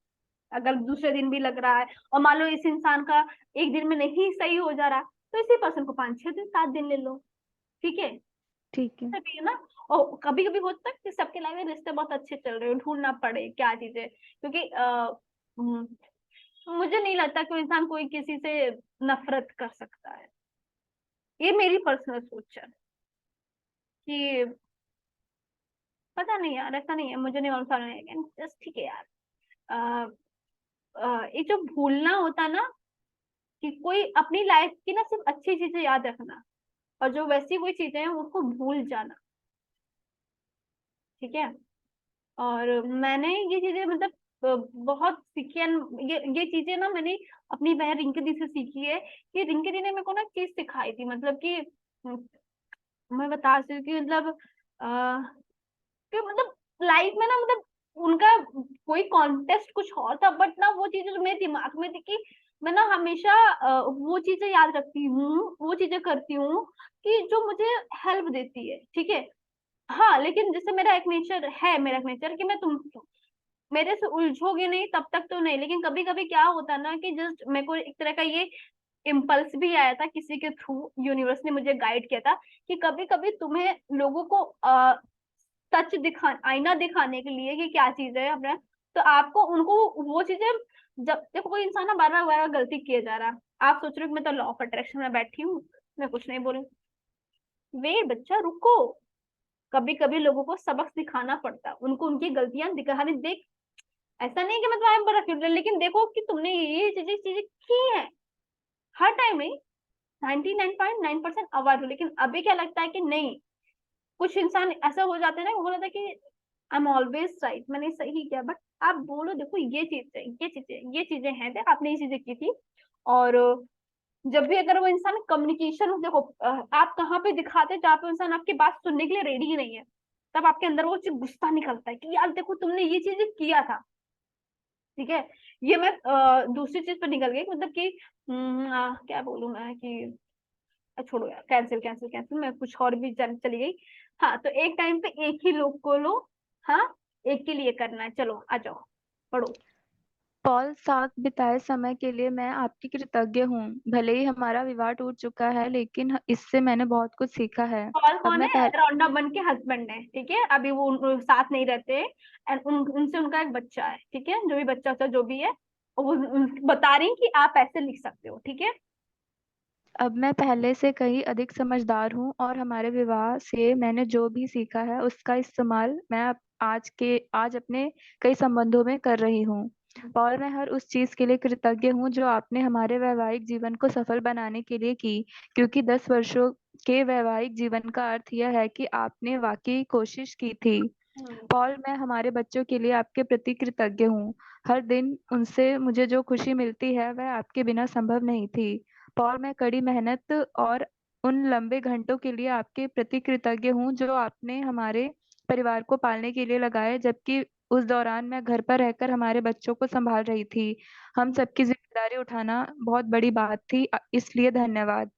अगर दूसरे दिन भी लग रहा है और मान लो इस इंसान का एक दिन में नहीं सही हो जा रहा, तो इसी पर्सन को 5 6 दिन 7 दिन ले लो। ठीक है। ठीक है। सही है ना। और कभी कभी होता है कि सबके लाइफ में रिश्ते बहुत अच्छे चल रहे हो, ढूंढना पड़े क्या चीजें, क्योंकि मुझे नहीं लगता कोई इंसान कोई किसी से नफरत कर सकता है। ये मेरी पर्सनल सोच है कि पता नहीं यार, ऐसा नहीं है, मुझे नहीं मालूम सामने नहीं है जस्ट ठीक है यार। अ, ये जो भूलना होता है ना, कि कोई अपनी लाइफ की ना सिर्फ अच्छी चीजें याद रखना, और जो वैसी कोई चीजें हैं उसको भूल जाना। ठीक है। और मैंने ये चीजें मतलब बहुत सीखी है। ये चीजें ना मैंने अपनी बहन रिंकी दी से सीखी है, कि रिंकी दी ने मेरे को ना चीज सिखाई थी, मतलब कि मैं बता सकती हूँ कि मतलब कि मतलब लाइफ में ना, मतलब उनका कोई कॉन्टेस्ट कुछ और था, बट ना वो चीजें जो मेरे दिमाग में थी कि मैं ना हमेशा वो चीजें याद रखती हूँ, वो चीजें करती हूँ कि जो मुझे हेल्प देती है। ठीक है। हाँ लेकिन जैसे मेरा एक नेचर है, मेरा एक नेचर कि मैं मेरे से उलझोगे नहीं तब तक तो नहीं, लेकिन कभी कभी क्या होता है ना कि जस्ट मेरे को एक तरह का ये इम्पल्स भी आया था किसी के थ्रू, यूनिवर्स ने मुझे गाइड किया था कि कभी कभी तुम्हें लोगों को सच दिखा आईना दिखाने के लिए कि क्या चीज है अपना, तो आपको उनको वो चीजें, जब देखो कोई इंसान ना बार बार बार बार गलती किए जा रहा है, आप सोच रहे हो कि मैं तो लॉ ऑफ अट्रैक्शन में बैठी हूँ, मैं कुछ नहीं बोलूँ, वेट बच्चा रुको। कभी कभी लोगों को सबक सिखाना पड़ता है, उनको उनकी गलतियां दिखाने, देख ऐसा नहीं कि मैं तुम्हारे ऊपर रख रही, लेकिन देखो कि तुमने ये चीजें चीजें की है, हर टाइम नहीं, 99.9% अवॉइड हो, लेकिन अभी क्या लगता है कि नहीं, कुछ इंसान ऐसा हो जाते हैं ना, वो बोलता है कि आई एम ऑलवेज राइट, मैंने सही किया, बट आप बोलो देखो ये चीज है, ये चीजें हैं, देख आपने ये चीजें की थी। और जब भी अगर वो इंसान कम्युनिकेशन देखो, आप कहाँ पे दिखाते जहाँ पे इंसान आपकी बात सुनने के लिए रेडी ही नहीं है, तब आपके अंदर वो चीज गुस्सा निकलता है कि यार देखो तुमने ये चीज किया था। ठीक है। ये मैं दूसरी चीज पर निकल गई, मतलब कि क्या बोलूं मैं कि छोड़ो यार, कैंसिल कैंसिल कैंसिल, मैं कुछ और भी चली गई। हाँ, तो एक टाइम पे एक ही लोग को लो। हाँ, एक के लिए करना है। चलो आ जाओ, पढ़ो। पॉल, साथ बिताए समय के लिए मैं आपकी कृतज्ञ हूँ। भले ही हमारा विवाह टूट चुका है, लेकिन इससे मैंने बहुत कुछ सीखा है। पॉल अब कौन मैं है? रौंडा बन के हस्बैंड है, ठीक है। अभी वो साथ नहीं रहते। एंड उनसे उनका एक बच्चा है, ठीक है। जो भी बच्चा होता जो भी है, वो बता रही कि आप ऐसे लिख सकते हो, ठीक है। अब मैं पहले से कहीं अधिक समझदार हूँ, और हमारे विवाह से मैंने जो भी सीखा है उसका इस्तेमाल मैं आज अपने कई संबंधों में कर रही हूँ। और मैं हर उस चीज के लिए कृतज्ञ हूँ जो आपने हमारे वैवाहिक जीवन को सफल बनाने के लिए की, क्योंकि 10 वर्षों के वैवाहिक जीवन का अर्थ यह है कि आपने वाकई कोशिश की थी। हम्म। पॉल, मैं हमारे बच्चों के लिए आपके प्रति कृतज्ञ हूँ। हर दिन उनसे मुझे जो खुशी मिलती है वह आपके बिना संभव नहीं थी। पॉल, मैं कड़ी मेहनत और उन लंबे घंटों के लिए आपके प्रति कृतज्ञ हूँ जो आपने हमारे परिवार को पालने के लिए लगाए, जबकि उस दौरान मैं घर पर रहकर हमारे बच्चों को संभाल रही थी। हम सबकी जिम्मेदारी उठाना बहुत बड़ी बात थी, इसलिए धन्यवाद।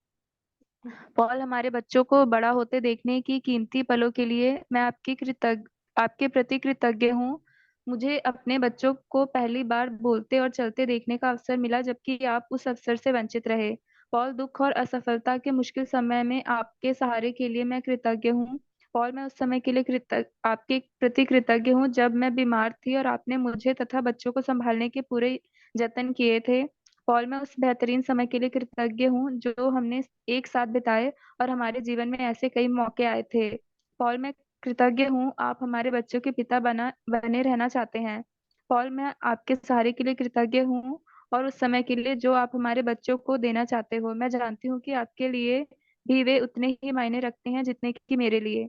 पॉल, हमारे बच्चों को बड़ा होते देखने की कीमती पलों के लिए मैं आपके प्रति कृतज्ञ हूँ। मुझे अपने बच्चों को पहली बार बोलते और चलते देखने का अवसर मिला, जबकि आप उस अवसर से वंचित रहे। पॉल, दुख और असफलता के मुश्किल समय में आपके सहारे के लिए मैं कृतज्ञ हूँ। पॉल, मैं उस समय के लिए आपके प्रति कृतज्ञ हूँ जब मैं बीमार थी और आपने मुझे तथा बच्चों को संभालने के पूरे जतन किए थे। पॉल, मैं उस बेहतरीन समय के लिए कृतज्ञ हूँ जो हमने एक साथ बिताए, और हमारे जीवन में ऐसे कई मौके आए थे। पॉल, मैं कृतज्ञ हूँ आप हमारे बच्चों के पिता बने रहना चाहते हैं। पॉल, मैं आपके सहारे के लिए कृतज्ञ हूँ, और उस समय के लिए जो आप हमारे बच्चों को देना चाहते हो। मैं जानती हूँ कि आपके लिए भी वे उतने ही मायने रखते हैं जितने कि मेरे लिए।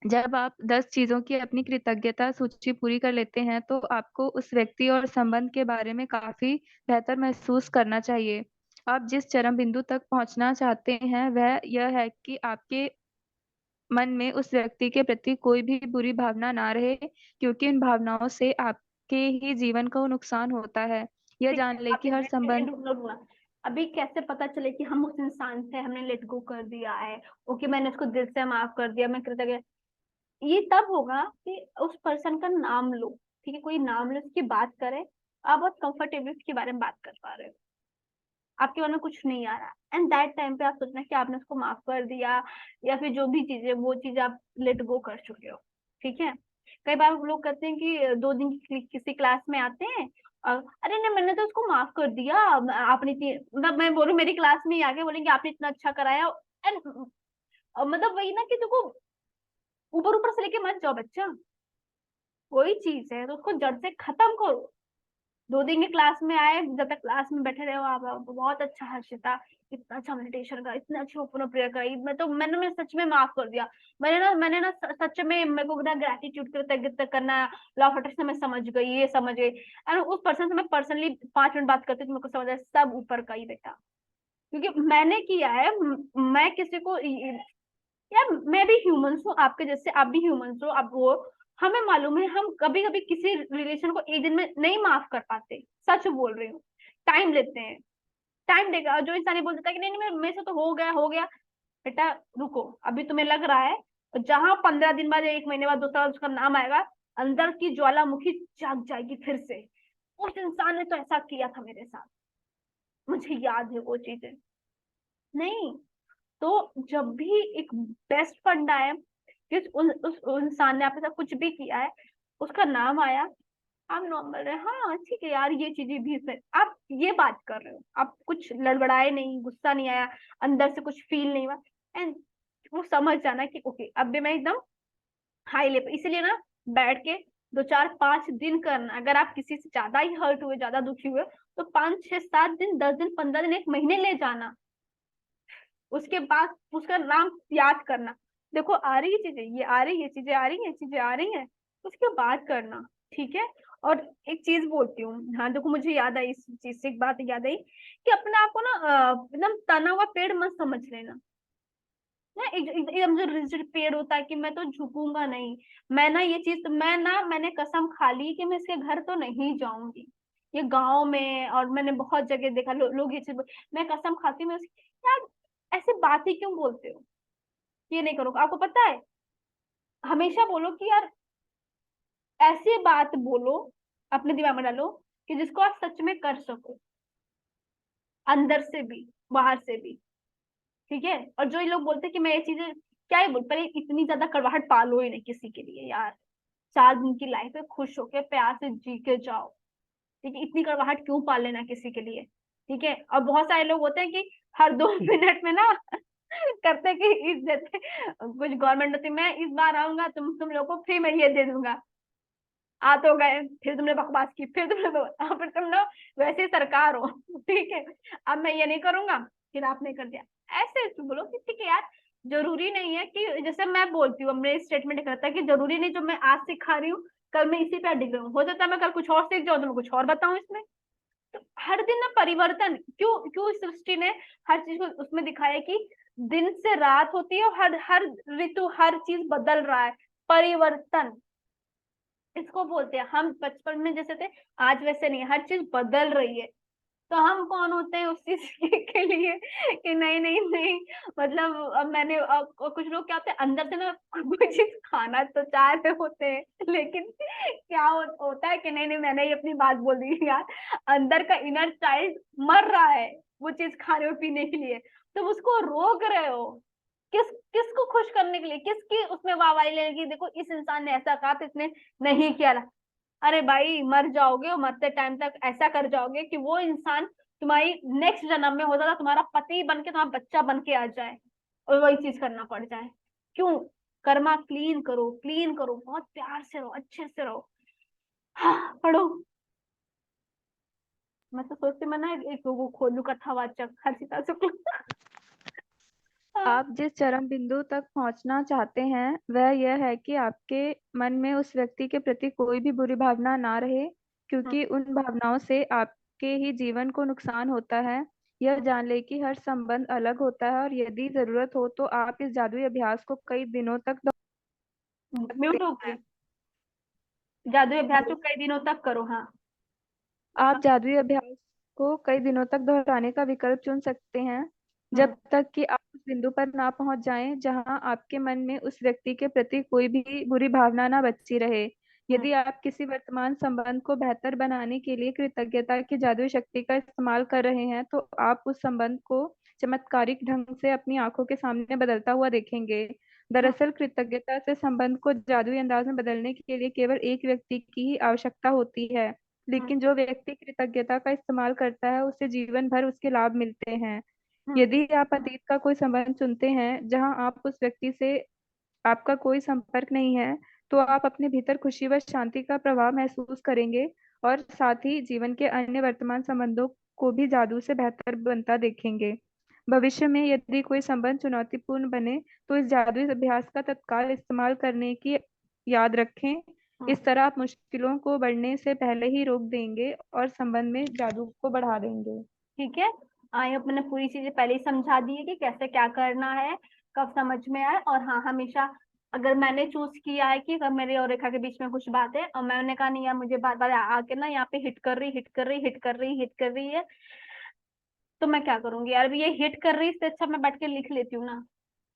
जब आप 10 चीजों की अपनी कृतज्ञता सूची पूरी कर लेते हैं तो आपको उस व्यक्ति और संबंध के बारे में काफी बेहतर महसूस करना चाहिए। आप जिस चरम बिंदु तक पहुंचना चाहते हैं वह यह है कि आपके मन में उस व्यक्ति के प्रति कोई भी बुरी भावना ना रहे, क्योंकि इन भावनाओं से आपके ही जीवन को नुकसान होता है। यह ठीक है, जान ले आप कि एक हर मिनट के लिए संबंध। रुकना रुकना। अभी कैसे पता चले कि हम उस इंसान से हमने लेट गो कर दिया है? ओके, मैंने उसको दिल से माफ कर दिया, मैं कृतज्ञ। ये तब होगा कि उस पर्सन का नाम लो, ठीक है। कोई नाम लो, उसकी बात करें। आप बहुत कंफर्टेबली उसके बारे में बात कर पा रहे हो, आपके मन में कुछ नहीं आ रहा, एंड दैट टाइम पे आप सोचना कि आपने उसको माफ कर दिया, या फिर जो भी चीजें वो चीज आप लेट गो कर चुके हो, ठीक है। कई बार लोग कहते हैं कि 2 दिन की किसी क्लास में आते हैं और अरे नहीं मैंने तो उसको माफ कर दिया, आपने मतलब मैं बोलूं मेरी क्लास में ही आके बोलेंगे आपने इतना अच्छा कराया। एंड मतलब वही ना कि देखो, ऊपर ऊपर से लेके मत जाओ बच्चा। कोई चीज है तो उसको जड़ से खत्म करो। 2 दिन की क्लास में आए, जब तक क्लास में बैठे रहे हो आप बहुत अच्छा हर्षिता, इतना अच्छा मेडिटेशन का, इतने अच्छे ओपन प्रेयर का, मैंने सच में माफ कर दिया। मैंने ना सच में मेरे को ना ग्रेटिट्यूड कृतज्ञता करना, लॉ ऑफ अट्रैक्शन मैं समझ गई, ये समझ गई। एंड उस पर्सन से मैं पर्सनली 5 मिनट बात करती हूँ तो मेरे को समझ आया सब ऊपर का ही बेटा, क्योंकि मैंने किया है। मैं किसी को यार, मैं भी ह्यूमंस हूँ आपके जैसे, आप भी ह्यूमंस हो, आप वो। हमें मालूम है हम कभी कभी किसी रिलेशन को एक दिन में नहीं माफ कर पाते, सच बोल रही हूँ। टाइम लेते हैं, टाइम देगा। जो इंसान ये बोल देता है कि नहीं नहीं मेरे से तो हो गया हो गया, बेटा रुको, अभी तुम्हें लग रहा है। जहां 15 दिन बाद या 1 महीने बाद दूसरा उसका नाम आएगा, अंदर की ज्वालामुखी जाग जाएगी फिर से। उस इंसान ने तो ऐसा किया था मेरे साथ, मुझे याद है वो चीजें। नहीं, तो जब भी एक बेस्ट फंडा है कि उस इंसान ने आपके साथ कुछ भी किया है, उसका नाम आया, आप नॉर्मल रहे, हाँ ठीक है यार ये चीजें भी इसमें आप ये बात कर रहे हो, आप कुछ लड़बड़ाए नहीं, गुस्सा नहीं आया, अंदर से कुछ फील नहीं हुआ। एंड वो समझ जाना कि ओके अब भी मैं एकदम हाई लेवल, इसलिए ना बैठ के 2 4 5 दिन करना। अगर आप किसी से ज्यादा ही हर्ट हुए, ज्यादा दुखी हुए, तो 5 6 7 दिन, 10 दिन, 15 दिन, 1 महीने ले जाना। उसके बाद उसका नाम याद करना, देखो आ रही है चीजें, ये आ रही है चीजें, आ रही है चीजें, आ रही है, उसके बाद करना, ठीक है। और एक चीज बोलती हूँ, हाँ देखो मुझे याद आई, इस चीज से एक बात याद आई कि अपने आप को ना एकदम तना हुआ पेड़ मत समझ लेना ना। एकदम जो रिजिड पेड़ होता है कि मैं तो झुकूंगा नहीं, मैं ना ये चीज, मैंने कसम खा ली कि मैं इसके घर तो नहीं जाऊंगी। ये गांव में और मैंने बहुत जगह देखा, लोग ये चीज मैं कसम खाती हूँ मैं यार ऐसे बात ही क्यों बोलते हो? ये नहीं करूंगा। आपको पता है, हमेशा बोलो कि यार ऐसी बात बोलो, अपने दिमाग में डालो कि जिसको आप सच में कर सको, अंदर से भी बाहर से भी। ठीक है। और जो ये लोग बोलते हैं कि मैं ये चीजें, क्या ही बोल, पर इतनी ज्यादा कड़वाहट पालो ही नहीं किसी के लिए यार। 4 दिन की लाइफ है, खुश होके प्यार से जी के जाओ। ठीक है, इतनी कड़वाहट क्यों पाल लेना किसी के लिए। ठीक है। और बहुत सारे लोग होते हैं कि हर 2 मिनट में ना करते कि इस देते, कुछ गवर्नमेंट होती, मैं इस बार आऊंगा, तुम लोग को फ्री में ये दे दूंगा। आ तो गए, फिर तुमने बकवास की, फिर तुम लोग वैसे सरकार हो। ठीक है, अब मैं ये नहीं करूंगा, फिर आपने कर दिया। ऐसे तो बोलो कि ठीक है यार, जरूरी नहीं है कि जैसे मैं बोलती हूँ, हमने स्टेटमेंट करता है कि जरूरी नहीं जो मैं आज सिखा रही हूँ कल मैं इसी पे अडिग रहूं। हो सकता है मैं कल कुछ और सीख जाऊं तो मैं कुछ और बताऊं इसमें। तो हर दिन ना परिवर्तन, क्यों क्यों इस सृष्टि ने हर चीज को उसमें दिखाया है कि दिन से रात होती है, और हर हर ऋतु हर चीज बदल रहा है। परिवर्तन इसको बोलते हैं। हम बचपन में जैसे थे, आज वैसे नहीं, हर चीज बदल रही है। तो हम कौन होते हैं उस चीज के लिए कि नहीं नहीं नहीं, मतलब अब मैंने कुछ लोग क्या होते हैं अंदर से ना कोई चीज खाना तो चाह रहे होते हैं, लेकिन क्या होता है कि नहीं नहीं, मैंने ही अपनी बात बोल दी यार, अंदर का इनर चाइल्ड मर रहा है वो चीज खाने और पीने के लिए, तुम उसको रोक रहे हो। किसको खुश करने के लिए, किसकी उसमें वाहवाही लेने की, देखो इस इंसान ने ऐसा कहा तो इसने नहीं किया। अरे भाई मर जाओगे, और मरते टाइम तक ऐसा कर जाओगे कि वो इंसान तुम्हारी नेक्स्ट जन्म में हो जाता, तुम्हारा पति बन के तुम्हारा बच्चा बन के आ जाए और वही चीज करना पड़ जाए। क्यों? कर्मा क्लीन करो, क्लीन करो, बहुत प्यार से रहो, अच्छे से रहो। हाँ पढ़ो। मैं तो सोचती मैं ना एक वो खोलू कथावाचक हर्षिता शुक्ल। हाँ। आप जिस चरम बिंदु तक पहुंचना चाहते हैं वह यह है कि आपके मन में उस व्यक्ति के प्रति कोई भी बुरी भावना ना रहे, हम्म, क्योंकि उन भावनाओं से आपके ही जीवन को नुकसान होता है। यह जान ले कि हर संबंध अलग होता है, और यदि जरूरत हो तो आप इस जादुई अभ्यास को कई दिनों तक दोहरा म्यूट हो सकते गई। जादुई अभ्यास को हैं। कई दिनों तक करो। हाँ। आप जादुई अभ्यास को कई दिनों तक दोहराने का विकल्प चुन सकते हैं, हम्म। जब तक कि आप उस बिंदु पर ना पहुंच जाएं जहां आपके मन में उस व्यक्ति के प्रति कोई भी बुरी भावना ना बची रहे। हम्म। यदि आप किसी वर्तमान संबंध को बेहतर बनाने के लिए कृतज्ञता की जादुई शक्ति का इस्तेमाल कर रहे हैं, तो आप उस संबंध को चमत्कारिक ढंग से अपनी आंखों के सामने बदलता हुआ देखेंगे। हम्म। दरअसल कृतज्ञता से संबंध को जादुई अंदाज में बदलने के लिए केवल एक व्यक्ति की ही आवश्यकता होती है, हम्म। लेकिन जो व्यक्ति कृतज्ञता का इस्तेमाल करता है उसे जीवन भर उसके लाभ मिलते हैं। हम्म। यदि आप अतीत का कोई संबंध चुनते हैं जहां आप उस व्यक्ति से आपका कोई संपर्क नहीं है, तो आप अपने भीतर खुशी व शांति का प्रभाव महसूस करेंगे, और साथ ही जीवन के अन्य वर्तमान संबंधों को भी जादू से बेहतर बनता देखेंगे। भविष्य में यदि कोई संबंध चुनौतीपूर्ण बने तो इस जादुई अभ्यास का तत्काल इस्तेमाल करने की याद रखें। हम्म। इस तरह आप मुश्किलों को बढ़ने से पहले ही रोक देंगे और संबंध में जादू को बढ़ा देंगे। ठीक है। आई होप मैंने पूरी चीजें पहले ही समझा दी है कि कैसे क्या करना है, कब समझ में आए। और हाँ, हमेशा अगर मैंने चूज किया है कि अगर मेरे और रेखा के बीच में कुछ बात है और मैंने कहा नहीं यार मुझे बार बार आके ना यहाँ पे हिट कर रही, हिट कर रही, हिट कर रही, हिट कर रही है, तो मैं क्या करूंगी यार, अभी ये हिट कर रही है, इससे अच्छा मैं बैठ के लिख लेती हूँ ना।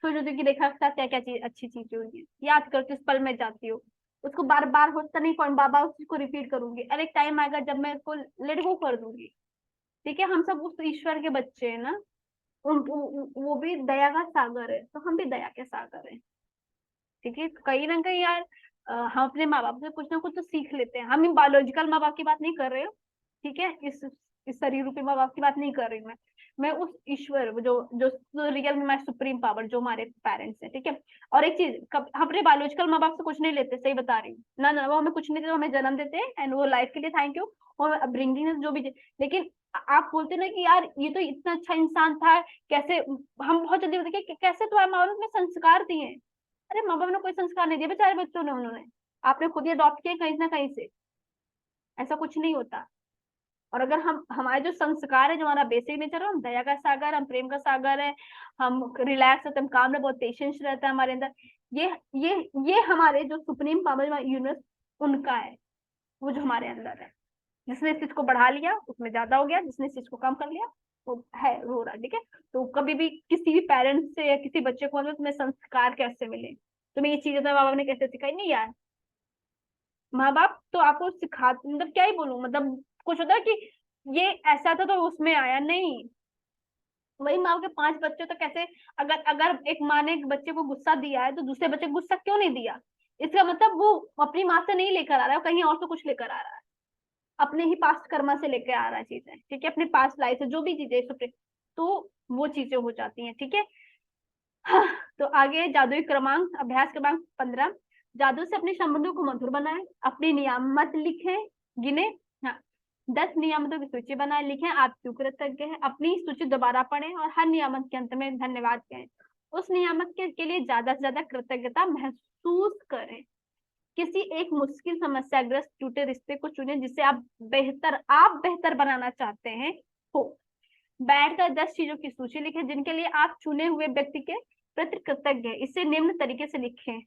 सोच रही कि रेखा के साथ क्या क्या चीज अच्छी चीजें हुई है, याद करके उस पल में जाती हूँ। उसको बार बार होता नहीं, कौन बार बार उस चीज को रिपीट करूंगी। अरे एक टाइम आएगा जब मैं इसको लेट गो कर दूंगी। ठीक है, हम सब उस ईश्वर के बच्चे हैं ना। वो भी दया का सागर है, तो हम भी दया के सागर हैं। ठीक है, कहीं ना कहीं यार हम अपने माँ बाप से कुछ ना कुछ तो सीख लेते हैं। हम बायोलॉजिकल माँ बाप की बात नहीं कर रहे हो। ठीक है, इस शरीर रूपी माँ बाप की बात नहीं कर रही मैं उस ईश्वर जो जो रियल में सुप्रीम पावर जो हमारे पेरेंट्स है। ठीक है। और एक चीज, हम अपने बायोलॉजिकल माँ बाप से कुछ नहीं लेते, सही बता रही हूँ ना, ना वो हमें कुछ नहीं देते, वो हमें जन्म देते हैं एंड वो लाइफ के लिए थैंक यू और अपब्रिंगिंग जो भी। लेकिन आप बोलते ना कि यार ये तो इतना अच्छा इंसान था, कैसे हम बहुत जल्दी बोलते कि कैसे तुम्हारे माँ बाप ने संस्कार दिए हैं। अरे माँ बाप ने कोई संस्कार नहीं दिए बेचारे बच्चों ने, उन्होंने आपने खुद ही अडॉप्ट किए कहीं ना कहीं से। ऐसा कुछ नहीं होता। और अगर हम हमारे जो संस्कार है, जो हमारा बेसिक नेचर है, हम दया का सागर, हम प्रेम का सागर है, हम रिलैक्स होते हैं, हम काम में बहुत पेशेंस रहता है हमारे अंदर। ये ये ये हमारे जो सुप्रीम पावर यूनिवर्स उनका है, वो जो हमारे अंदर है। जिसने इस चीज को बढ़ा लिया उसमें ज्यादा हो गया, जिसने इस चीज को कम कर लिया वो है रो रहा, ठीक है। तो कभी भी किसी भी पेरेंट्स से या किसी बच्चे को मतलब तुम्हें संस्कार कैसे मिले, तुम्हें ये चीजें तो माँ बाप ने कैसे सिखाई, नहीं यार। माँ बाप तो आपको सिखा, मतलब क्या ही बोलूं, मतलब कुछ होता है कि ये ऐसा था तो उसमें आया, नहीं। वही माँ के 5 बच्चे तो कैसे, अगर अगर एक माँ ने एक बच्चे को गुस्सा दिया है तो दूसरे बच्चे को गुस्सा क्यों नहीं दिया, इसका मतलब वो अपनी माँ से नहीं लेकर आ रहा है, वो कहीं और से कुछ लेकर आ रहा है, अपने ही पास्ट कर्मा से लेकर आ रहा है चीजें, ठीक है, अपने पास्ट लाइफ से जो भी चीजें तो वो चीजें हो जाती हैं, ठीक है। हाँ, तो आगे जादुई क्रमांक, अभ्यास क्रमांक 15, जादू से अपने संबंधों को मधुर बनाएं, अपनी नियामत लिखें, गिने। हाँ, 10 नियामतों की सूची बनाए, लिखें आप क्यों कृतज्ञ हैं, अपनी सूची दोबारा पढ़ें और हर नियामत के अंत में धन्यवाद कहें, उस नियामत के लिए ज्यादा से ज्यादा कृतज्ञता महसूस करें। किसी एक मुश्किल समस्याग्रस्त टूटे रिश्ते को चुनें जिसे आप बेहतर बनाना चाहते हैं हो। बैठकर 10 चीजों की सूची लिखें जिनके लिए आप चुने हुए व्यक्ति के प्रति कृतज्ञ हैं। इसे निम्न तरीके से लिखें,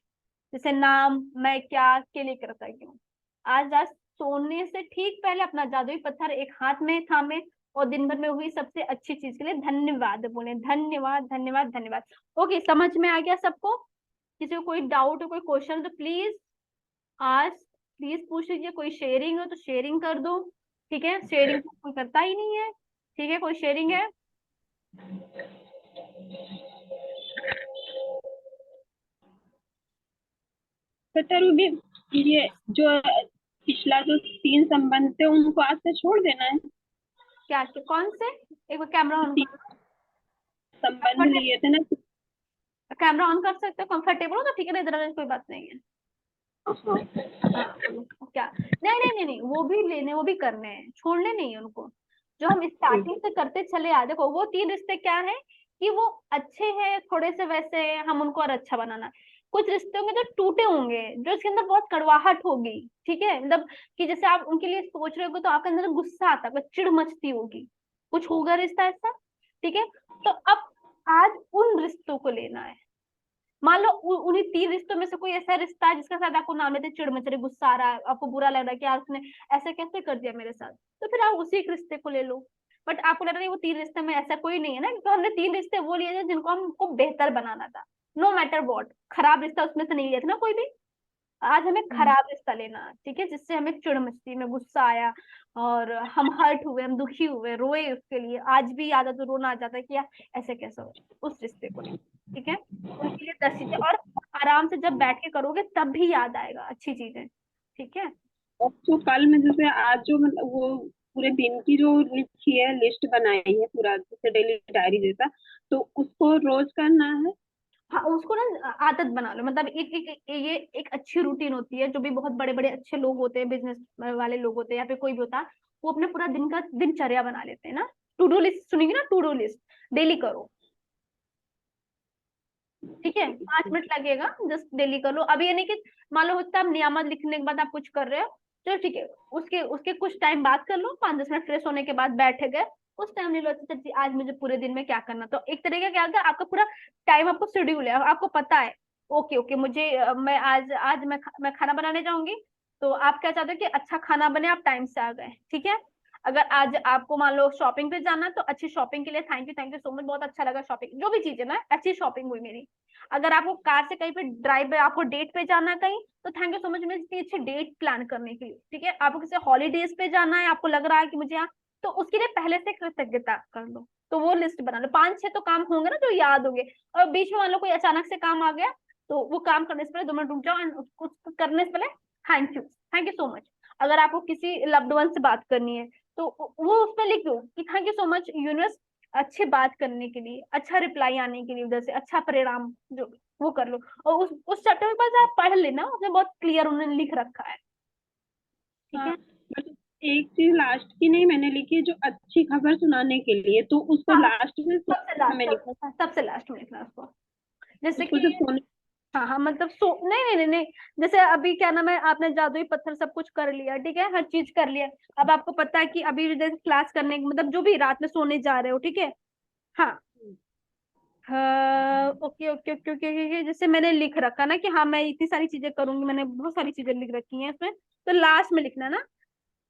जैसे नाम, मैं क्या के लिए कृतज्ञ हूँ। आज रात सोने से ठीक पहले अपना जादुई पत्थर एक हाथ में थामे और दिन भर में हुई सबसे अच्छी चीज के लिए धन्यवाद बोले, धन्यवाद धन्यवाद धन्यवाद। ओके, समझ में आ गया सबको? किसी को कोई डाउट हो, कोई क्वेश्चन, तो प्लीज आज प्लीज पूछ लीजिए। कोई शेयरिंग हो तो शेयरिंग कर दो, ठीक है, शेयरिंग कोई करता ही नहीं है, ठीक है। कोई शेयरिंग है? पता रूबी, ये जो पिछला जो 3 संबंध थे उनको आज से छोड़ देना है। क्या क्या कौन से? एक बार कैमरा ऑन कर, संबंध लिए थे ना। कैमरा ऑन कर सकते हो, कंफर्टेबल हो तो ठीक है, नहीं इधर कोई बात नहीं है। हाँ, हाँ बोलो क्या? नहीं नहीं नहीं नहीं, वो भी लेने, वो भी करने हैं, छोड़ने नहीं है उनको। जो हम स्टार्टिंग से करते चले आ, देखो वो 3 रिश्ते क्या है कि वो अच्छे हैं, थोड़े से वैसे हैं, हम उनको और अच्छा बनाना। कुछ रिश्ते होंगे जो टूटे होंगे, जो इसके अंदर बहुत कड़वाहट होगी, ठीक है, मतलब कि जैसे आप उनके लिए सोच रहे हो तो आपके अंदर गुस्सा आता है, चिड़ मचती होगी, कुछ होगा रिश्ता ऐसा, ठीक है। तो अब आज उन रिश्तों को लेना है। मान लो उन्हीं 3 रिश्तों में से कोई ऐसा रिश्ता है जिसका शायद आपको नाम लेते चिड़ मच रही, गुस्सा आ रहा है, आपको बुरा लग रहा है कि यार उसने ऐसा कैसे कर दिया मेरे साथ, तो फिर आप उसी एक रिश्ते को ले लो। बट आपको लग रहा है वो 3 रिश्ते में ऐसा कोई नहीं है ना, तो हमने 3 रिश्ते वो लिए थे जिनको हमको बेहतर बनाना था। नो मैटर वॉट, खराब रिश्ता उसमें से नहीं लिया था ना कोई भी। आज हमें खराब रिश्ता लेना है, ठीक है, जिससे हमें चिड़ मचती में गुस्सा आया और हम हर्ट हुए, हम दुखी हुए, रोए उसके लिए, आज भी याद है तो रोना आ जाता है कि यार ऐसे कैसे हो, उस रिश्ते को लेना, ठीक है। उनके लिए 10 चीजें, और आराम से जब बैठ के करोगे तब भी याद आएगा अच्छी चीजें, ठीक है। और तो कल में जैसे आज जो मतलब वो पूरे दिन की जो लिखी है, लिस्ट बनाई है पूरा, जैसे डेली डायरी जैसा, तो उसको रोज करना है। हाँ, उसको ना आदत बना लो, मतलब ये एक अच्छी रूटीन होती है। जो भी बहुत बड़े बड़े अच्छे लोग होते हैं, बिजनेस वाले लोग होते हैं या फिर कोई भी होता है, वो अपने पूरा दिन का दिनचर्या बना लेते हैं ना। टू डू लिस्ट सुनेंगे ना, टू डू लिस्ट डेली करो, ठीक है, 5 मिनट लगेगा, जस्ट डेली कर लो। अभी ये नहीं कि मान लो होता है आप नियामत लिखने के बाद आप कुछ कर रहे हो, चलो ठीक है, उसके उसके कुछ टाइम बाद कर लो, 5-10 मिनट फ्रेश होने के बाद बैठ गए, उस टाइम ले लो, अच्छा जी आज मुझे पूरे दिन में क्या करना। तो एक तरीके क्या होता है, आपका पूरा टाइम, आपको शेड्यूल है, आपको पता है, ओके ओके मुझे मैं आज आज मैं खाना बनाने जाऊंगी, तो आप क्या चाहते हो कि अच्छा खाना बने, आप टाइम से आ गए, ठीक है। अगर आज आपको मान लो शॉपिंग पे जाना है तो अच्छी शॉपिंग के लिए थैंक यू सो मच, बहुत अच्छा लगा शॉपिंग, जो भी चीज है ना अच्छी शॉपिंग हुई मेरी। अगर आपको कार से कहीं पे ड्राइव पे, आपको डेट पे जाना है कहीं, तो थैंक यू सो मच मेरी इतनी अच्छी डेट प्लान करने के लिए, ठीक है। आपको किसी हॉलीडेज पे जाना है, आपको लग रहा है कि मुझे यहाँ, तो उसके लिए पहले से कृतज्ञता कर लो, तो वो लिस्ट बना लो, 5-6 तो काम होंगे ना जो याद होंगे। और बीच में मान लो कोई अचानक से काम आ गया, तो वो काम करने से पहले 2 मिनट रुक जाओ एंड उसको करने से पहले थैंक यू सो मच। अगर आपको किसी लव्ड वन से बात करनी है तो वो उस पर लिख दो कि thank you so much universe, अच्छे बात करने के लिए, अच्छा रिप्लाई आने के लिए, उधर से अच्छा परिणाम जो वो कर लो। और उस चैप्टर के पास आप पढ़ लेना, उसमें बहुत क्लियर उन्होंने लिख रखा है, ठीक हाँ, है। बस एक चीज लास्ट की नहीं मैंने लिखी है, जो अच्छी खबर सुनाने के लिए, तो उसको हाँ, लास्ट में हमें लिखा, सबसे लास्ट में लिखना उसको, जैसे उसको कि जब सोने। हाँ हाँ, मतलब नहीं नहीं नहीं नहीं, जैसे अभी क्या नाम है, आपने जादुई पत्थर सब कुछ कर लिया, ठीक है, हर चीज कर लिया। अब आपको पता है कि अभी जैसे क्लास करने, मतलब जो भी रात में सोने जा रहे हो, ठीक है। हाँ हाँ, okay okay okay okay okay, जैसे मैंने लिख रखा ना कि हाँ मैं इतनी सारी चीजें करूंगी, मैंने बहुत सारी चीजें लिख रखी हैं इसमें, तो लास्ट में लिखना ना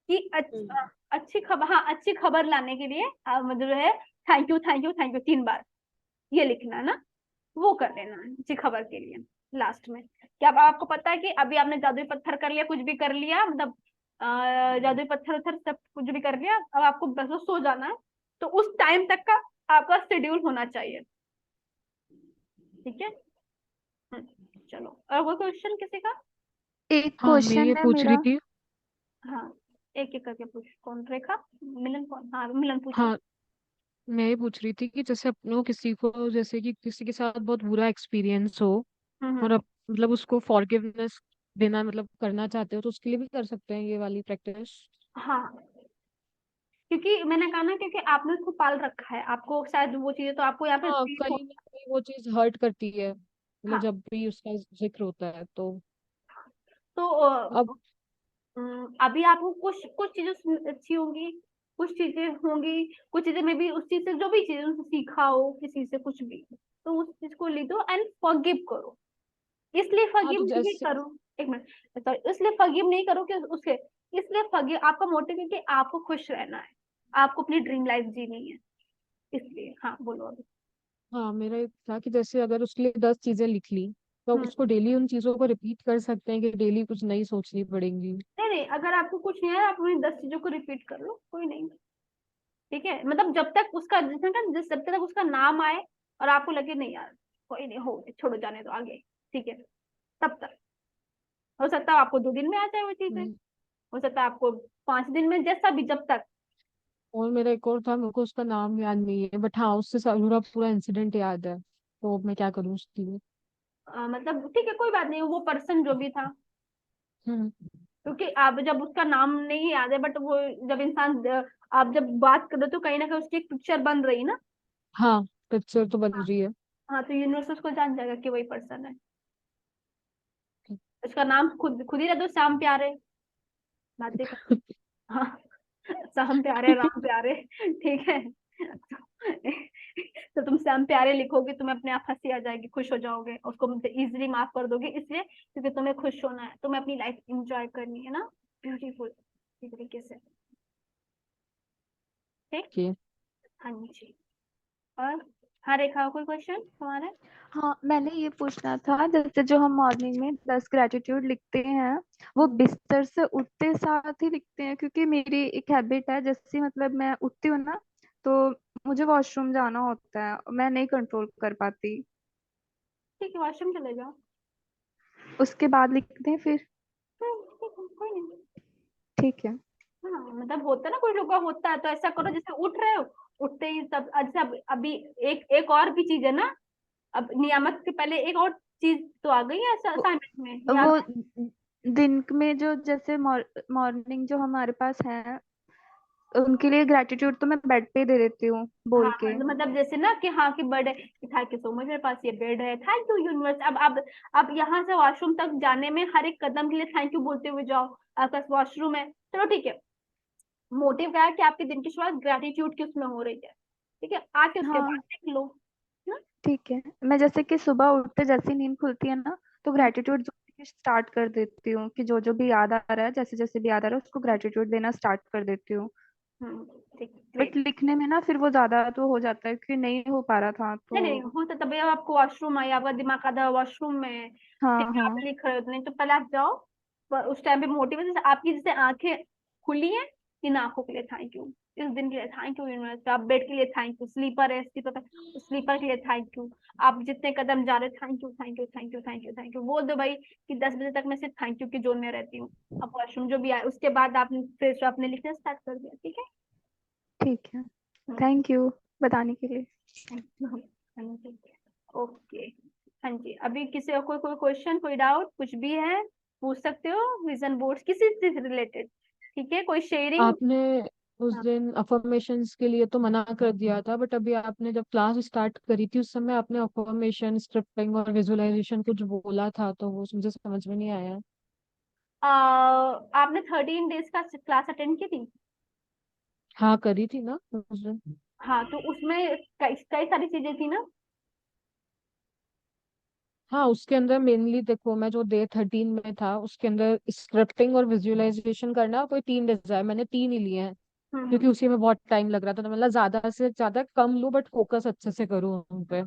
कि अच्छी खबर, हाँ अच्छी खबर लाने के लिए मतलब जो है thank you thank you thank you 3 बार ये लिखना है ना, वो कर लेना है जी खबर के लिए लास्ट में। क्या अब आपको पता है कि अभी आपने जादुई पत्थर कर लिया, कुछ भी कर लिया, मतलब जादुई पत्थर उथर सब कुछ भी कर लिया, अब आपको बस वो सो जाना है, तो उस टाइम तक का आपका शेड्यूल होना चाहिए, ठीक है। चलो और कोई क्वेश्चन किसी का? एक हाँ मैं ये क्वेश्चन है पूछ रही मेरा। थी। हाँ एक एक करके पूछ, कौन रेखा, मिलन कौन, हाँ मिलन पूछो। हाँ मैं ये पूछ रही थी कि जैसे अपनों किसी को, जैसे कि किसी के साथ बहुत बुरा एक्सपीरियंस हो और हम्म। मतलब उसको फॉरगिवनेस देना, मतलब करना चाहते हो, तो उसके लिए भी कर सकते हैं ये वाली प्रैक्टिस? हाँ क्योंकि मैंने कहा ना, क्योंकि आपने उसको पाल रखा है, आपको शायद वो चीजें तो आपको यहाँ पे हाँ फील हो। कहीं ना कहीं वो चीज हर्ट करती है, मतलब हाँ जब भी उसका जिक्र होता है तो। तो अब अभी आपको कुछ कुछ चीजें अच्छी होंगी, कुछ चीजें होंगी, कुछ चीजें में भी उस चीज से जो भी चीज उनसे सीखा हो किसी से कुछ भी, तो उस चीज को ले दो एंड फॉरगिव करो। इसलिए हाँ फॉरगिव तो नहीं जैसे करो, एक मिनट, सॉरी, इसलिए फॉरगिव नहीं करो कि उसके, इसलिए फॉरगिव आपका मोटिव है कि आपको खुश रहना है, आपको अपनी ड्रीम लाइफ जीनी है, इसलिए। हाँ बोलो अभी। हाँ मेरा ये था कि जैसे अगर उसके लिए 10 चीजें लिख ली, तो हम्म। उसको डेली उन चीजों को रिपीट कर सकते हैं कि डेली कुछ नई सोचनी पड़ेंगी? नहीं नहीं, अगर आपको कुछ नहीं है आप अपनी 10 चीजों को रिपीट कर लो, कोई नहीं, ठीक है, मतलब जब तक उसका जब तक उसका नाम आए और आपको लगे नहीं यार कोई नहीं, हो छोड़ो जाने दो आगे, ठीक है, तब तक। हो सकता है आपको 2 दिन में आ जाए वो चीजें, हम्म। हो सकता है आपको 5 दिन में, जैसा भी, जब तक। और मेरा एक और था, मेरे को उसका नाम याद नहीं है, बट हाँ उससे पूरा पूरा इंसिडेंट याद है, तो अब मैं क्या करूँ उसके लिए? मतलब ठीक है कोई बात नहीं, वो पर्सन जो भी था, हम्म। क्योंकि आप जब उसका नाम नहीं याद है, बट वो जब इंसान आप जब बात करो तो कहीं ना कहीं उसकी एक पिक्चर बन रही ना। हाँ पिक्चर तो बन हाँ। रही है। हाँ तो यूनिवर्स उसको जान जाएगा कि वही पर्सन है, उसका नाम खुद खुद ही रख दो, श्याम प्यारे, बातें कर। हाँ श्याम प्यारे राम प्यारे, ठीक है। तो तुम श्याम प्यारे लिखोगे, तुम्हें अपने आप हंसी आ जाएगी, खुश हो जाओगे, उसको मुझसे इजीली माफ कर दोगे, इसलिए क्योंकि तुम्हें खुश होना है, तुम्हें अपनी लाइफ एंजॉय करनी है ना, ब्यूटीफुल तरीके से, ठीक। कि हाँ जी। और हाँ रेखा कोई क्वेश्चन तुम्हारे? हाँ, मैंने ये पूछना था, जैसे जो हम मॉर्निंग में 10 ग्रेटिट्यूड लिखते हैं, वो हम्म। बिस्तर से उठते साथ ही लिखते हैं? क्योंकि मेरी एक हैबिट है, जैसे मतलब मैं उठती हूँ ना, तो मुझे वॉशरूम जाना होता है, मैं नहीं कंट्रोल कर पाती। ठीक है वॉशरूम चले जाओ। उसके बाद लिखते हैं फिर? ठीक है कोई नहीं। ठीक है। हाँ मतलब होता है ना, कोई लोग का होता है, तो ऐसा करो जैसे उठ रहे हो, उठते ही सब अच्छा, अभी एक एक और भी चीज है ना, अब नियामत के पहले एक और चीज तो आ गई है वो असाइनमेंट में, याद वो है? दिन में जो, जैसे मॉर्निंग जो हमारे पास है, उनके लिए ग्रेटिट्यूड तो मैं बेड पे दे देती हूँ हाँ बोल के। मतलब जैसे ना कि हाँ कि birthday, thank you so much, मेरे पास ये बेड है, थैंक यू यूनिवर्स। अब यहाँ से वॉशरूम तक जाने में हर एक कदम के लिए थैंक यू बोलते हुए जाओ, आपका वॉशरूम है, चलो ठीक है। मोटिव क्या है कि आपके दिन की शुरुआत ग्रेटिट्यूड की उसमें हो रही है, ठीक है, आके उसके बाद हाँ देख लो ना। ठीक है, मैं जैसे कि सुबह उठते जैसे ही नींद खुलती है ना, तो हम्म। ग्रेटिट्यूड स्टार्ट कर देती हूँ, कि जो जो भी याद आ रहा है, जैसे जैसे भी याद आ रहा है, उसको ग्रेटिट्यूड देना स्टार्ट कर देती हूँ। ठीक, बट ग्रेट। लिखने में ना फिर वो ज्यादा तो हो जाता है, क्योंकि नहीं हो पा रहा था नहीं नहीं, तो। हो सकता तभी आपको वॉशरूम है, आपका दिमाग आधा वॉशरूम में है, हाँ ठीक है, आप हाँ। लिख रहे हो, तो नहीं तो पहले आप जाओ, पर उस टाइम पे मोटिवेशन, आपकी जैसे आंखें खुली हैं, इन आंखों के लिए थैंक यू, इस दिन के लिए थैंक यू यूनिवर्स, आप बेड के लिए थैंक यू, स्लीपर है स्लीपर, स्लीपर के लिए थैंक यू, आप जितने कदम जा रहे thank you thank you thank you thank you thank you बोल दो भाई, कि 10 बजे तक मैं सिर्फ थैंक यू के जोन में रहती हूँ। अब वॉशरूम जो भी आए उसके बाद आपने फ्रेश आपने लिखना स्टार्ट कर दिया, ठीक है। ठीक है। हम्म। थैंक यू बताने के लिए। ओके। हाँ जी, अभी किसी का कोई कोई क्वेश्चन, कोई डाउट कुछ भी है, पूछ सकते हो, विजन बोर्ड किसी से रिलेटेड, ठीक है, कोई शेयरिंग। आपने उस हाँ दिन अफर्मेशंस के लिए तो मना कर दिया था, बट अभी आपने जब क्लास स्टार्ट करी थी उस समय आपने अफर्मेशन, स्क्रिप्टिंग और विजुअलाइजेशन कुछ बोला था, तो वो मुझे समझ में नहीं आया। आपने 13 डेज का क्लास अटेंड की थी? हाँ करी थी ना उस दिन। हाँ तो उसमें कई कई सारी चीजें थी ना। हाँ उसके अंदर मेनली देखो, मैं जो डे 13 में था उसके अंदर स्क्रिप्टिंग और विजुअलाइजेशन करना, कोई 3 डेज है, मैंने 3 ही लिए हैं। क्योंकि उसी में बहुत टाइम लग रहा था, तो मतलब ज्यादा से ज्यादा कम लूँ बट फोकस अच्छे से करूँ उन पे।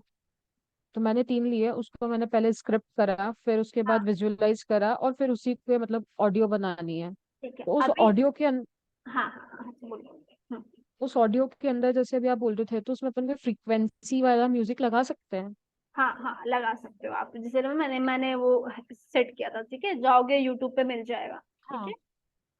तो मैंने 3 लिए, उसको मैंने पहले स्क्रिप्ट करा, फिर उसके हाँ बाद विजुअलाइज करा, और फिर उसी पे मतलब ऑडियो बनानी है। ठीक है तो उस अभी। ऑडियो के हाँ हाँ हाँ बोलो। उस ऑडियो के अंदर जैसे अभी आप बोल रहे थे, तो उसमें अपन फ्रीक्वेंसी वाला म्यूजिक लगा सकते हैं। हाँ हाँ लगा सकते हो आप, जैसे ना मैंने वो सेट किया था, ठीक है, जाओगे यूट्यूब पे मिल जाएगा। ठीक है। हाँ।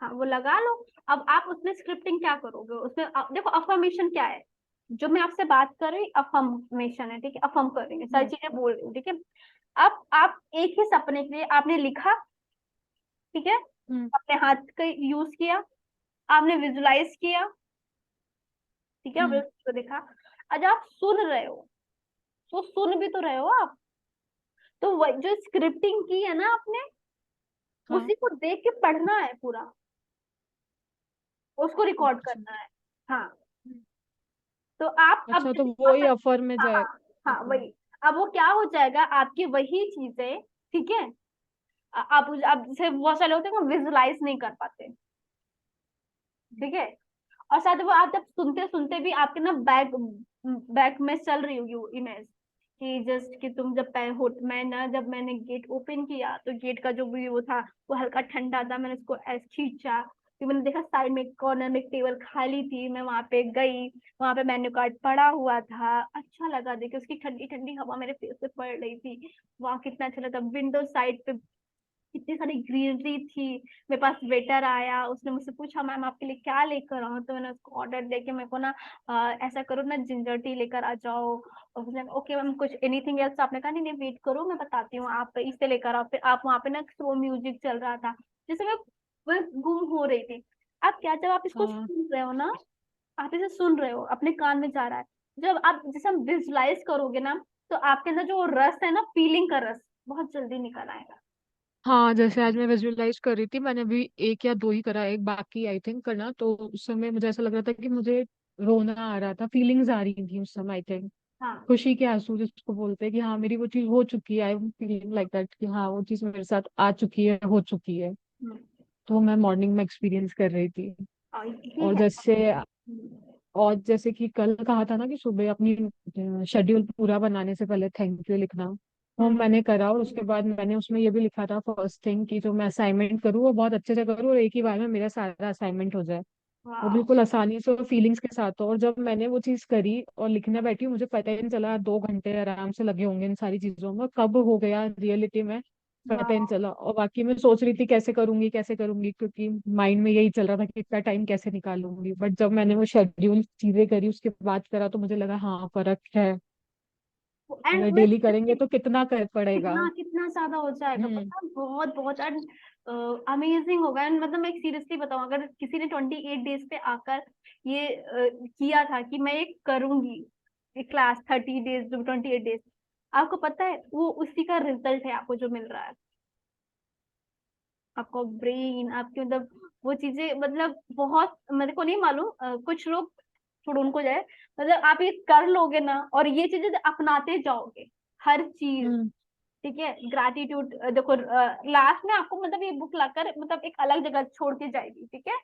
हाँ वो लगा लो। अब आप उसमें स्क्रिप्टिंग क्या करोगे, उसमें देखो अफर्मेशन क्या है, जो मैं आपसे बात कर रही अफर्मेशन है, ठीक है, अफर्म करेंगे, सारी हम्म। चीजें बोल रही हूँ, ठीक है। अब आप एक ही सपने के लिए आपने लिखा, ठीक है, हम्म। अपने हाथ का यूज किया, आपने विजुलाइज किया, ठीक है, हम्म। उसको देखा। आज आप सुन रहे हो, तो सुन भी तो रहे हो आप, तो वही जो स्क्रिप्टिंग की है ना आपने, हाँ। उसी को देख के पढ़ना है पूरा, उसको रिकॉर्ड अच्छा। करना है। हाँ। हम्म। तो आप अब अच्छा, तो जैसे वो ही अफर में हाँ जाए। हाँ हाँ ओके। वही। अब वो क्या हो जाएगा, आपकी वही चीजें, ठीक है। आप जैसे बहुत सारे होते हैं विजुलाइज नहीं कर पाते, ठीक है। और साथ ही वो आप जब सुनते सुनते भी आपके ना बैक बैक में चल रही होगी वो इमेज, कि जस्ट कि तुम जब मैं ना जब मैंने गेट ओपन किया तो गेट का जो भी वो था वो हल्का ठंडा था, मैंने उसको ऐसे खींचा, फिर मैंने देखा साइड में कॉर्नर में एक टेबल खाली थी, मैं वहां पे गई, वहां पे मेन्यू कार्ड पड़ा हुआ था, अच्छा लगा देखे, उसकी ठंडी ठंडी हवा मेरे फेस पे पड़ रही थी, वहां कितना अच्छा लगा, विंडो साइड पे इतनी सारी ग्रीनरी थी। मेरे पास वेटर आया, उसने मुझसे पूछा मैम आपके लिए क्या लेकर आऊं, तो मैंने उसको ऑर्डर देके मेरे को ना ऐसा करो ना जिंजर टी लेकर आ जाओ, और उसने ओके मैम कुछ एनीथिंग एल्स, आपने कहा नहीं नहीं वेट करो मैं बताती हूँ, आप इसे लेकर आओ, फिर आप वहां पे ना स्लो म्यूजिक चल रहा था, जैसे मैं गुम हो रही थी। अब क्या, जब आप इसको हाँ। सुन रहे हो ना, आप इसे सुन रहे हो अपने कान में जा रहा है, जब आप जैसे हम विजुलाइज करोगे ना, तो आपके अंदर जो रस है ना, फीलिंग का रस बहुत जल्दी निकल आएगा। हाँ, जैसे आज मैं विजुअलाइज कर रही थी, मैंने अभी 1 या 2 ही करा, एक बाकी आई थिंक करना, तो उस समय मुझे ऐसा लग रहा था कि मुझे रोना आ रहा था, फीलिंग्स आ रही थी उस समय आई थिंक। हाँ। खुशी के आंसू जिसको बोलते हैं, कि हाँ मेरी वो चीज हो चुकी है, I am feeling like that, कि हाँ वो चीज मेरे साथ आ चुकी है, हो चुकी है। हम्म, तो मैं मॉर्निंग में एक्सपीरियंस कर रही थी। और ये और है। और जैसे कि कल कहा था ना कि सुबह अपनी शेड्यूल पूरा बनाने से पहले थैंक यू लिखना, वो हम्म, मैंने करा, और उसके बाद मैंने उसमें ये भी लिखा था फर्स्ट थिंग कि जो मैं असाइनमेंट करूँ वो बहुत अच्छे से करूँ, और एक ही बार में मेरा सारा असाइनमेंट हो जाए, वो वाह। बिल्कुल आसानी से और फीलिंग्स के साथ हो। और जब मैंने वो चीज करी और लिखने बैठी, मुझे पता ही नहीं चला 2 घंटे आराम से लगे होंगे इन सारी चीजों में, कब हो गया रियलिटी में पता ही नहीं वाह। चला। और बाकी मैं सोच रही थी कैसे करूंगी, क्योंकि माइंड में यही चल रहा था कि इतना टाइम कैसे निकालूंगी, बट जब मैंने वो शेड्यूल चीजें करी उसके बाद करा, तो मुझे लगा हाँ फर्क है, एंड अगर मैं डेली करेंगे तो कितना कर पड़ेगा। कितना कितना ज्यादा हो जाएगा हम्म। पता है? बहुत बहुत एंड अमेजिंग होगा। एंड मतलब मैं सीरियसली बताऊं, अगर किसी ने 28 डेज पे आकर ये किया था कि मैं ये करूंगी, ये क्लास 30 डेज, 28 डेज, आपको पता है वो उसी का रिजल्ट है आपको जो मिल रहा है, आपको ब्रेन आपके मतलब वो चीजें मतलब बहुत मेरे को नहीं मालूम, कुछ लोग छोड़ो उनको जाए, मतलब आप ये कर लोगे ना और ये चीजें अपनाते जाओगे हर चीज, हम्म। ठीक है, ग्रैटिट्यूड देखो लास्ट में आपको मतलब ये बुक लाकर मतलब एक अलग जगह छोड़ के जाएगी, ठीक है,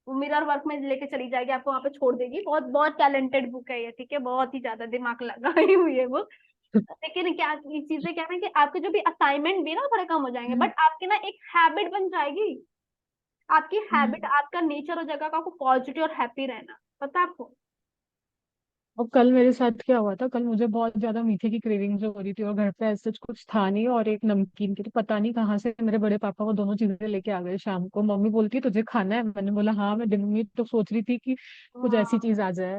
वो मिरर वर्क में लेके चली जाएगी, आपको वहां पे छोड़ देगी, बहुत बहुत टैलेंटेड बुक है ये, ठीक है, बहुत ही ज्यादा दिमाग लगाई हुई है बुक। लेकिन क्या ये चीजें क्या है कि आपके जो भी असाइनमेंट भी ना थोड़े कम हो जाएंगे, हम्म। बट आपकी ना एक हैबिट बन जाएगी, आपकी हैबिट हम्म। आपका नेचर हो जाएगा, आपको पॉजिटिव और हैप्पी रहना, पता है आपको। और कल मेरे साथ क्या हुआ था, कल मुझे बहुत ज्यादा मीठे की क्रेविंग्स हो रही थी, और घर पे ऐसा कुछ था नहीं, और एक नमकीन की, तो पता नहीं कहाँ से मेरे बड़े पापा वो दोनों चीजें लेके आ गए शाम को। मम्मी बोलती तुझे खाना है, मैंने बोला हाँ, मैं दिन में तो सोच रही थी कि कुछ ऐसी वाह। चीज आ जाए,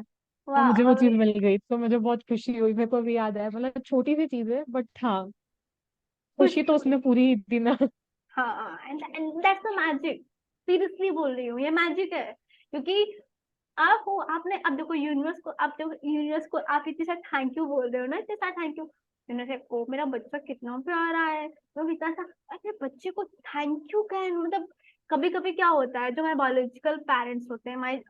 और वाह मुझे वो चीज अभी। मिल गई, तो मुझे बहुत खुशी हुई। मेरे को भी याद है, मतलब छोटी सी चीज है बट हाँ, खुशी खुशी तो हुई। उसमें पूरी ही थी ना। हाँ and that's the magic, seriously बोल रही हूँ ये मैजिक है, क्योंकि आप हो, आपने अब देखो यूनिवर्स को, आप देखो यूनिवर्स को आप इतने सारे थैंक यू बोल रहे हो ना, इतने सारे थैंक यू, यूनिवर्स ओ मेरा बच्चा कितना प्यारा है, तो इतना सा अरे बच्चे को थैंक यू कह मतलब, कभी कभी क्या होता है जो हमारे बायोलॉजिकल पेरेंट्स होते हैं हमारे,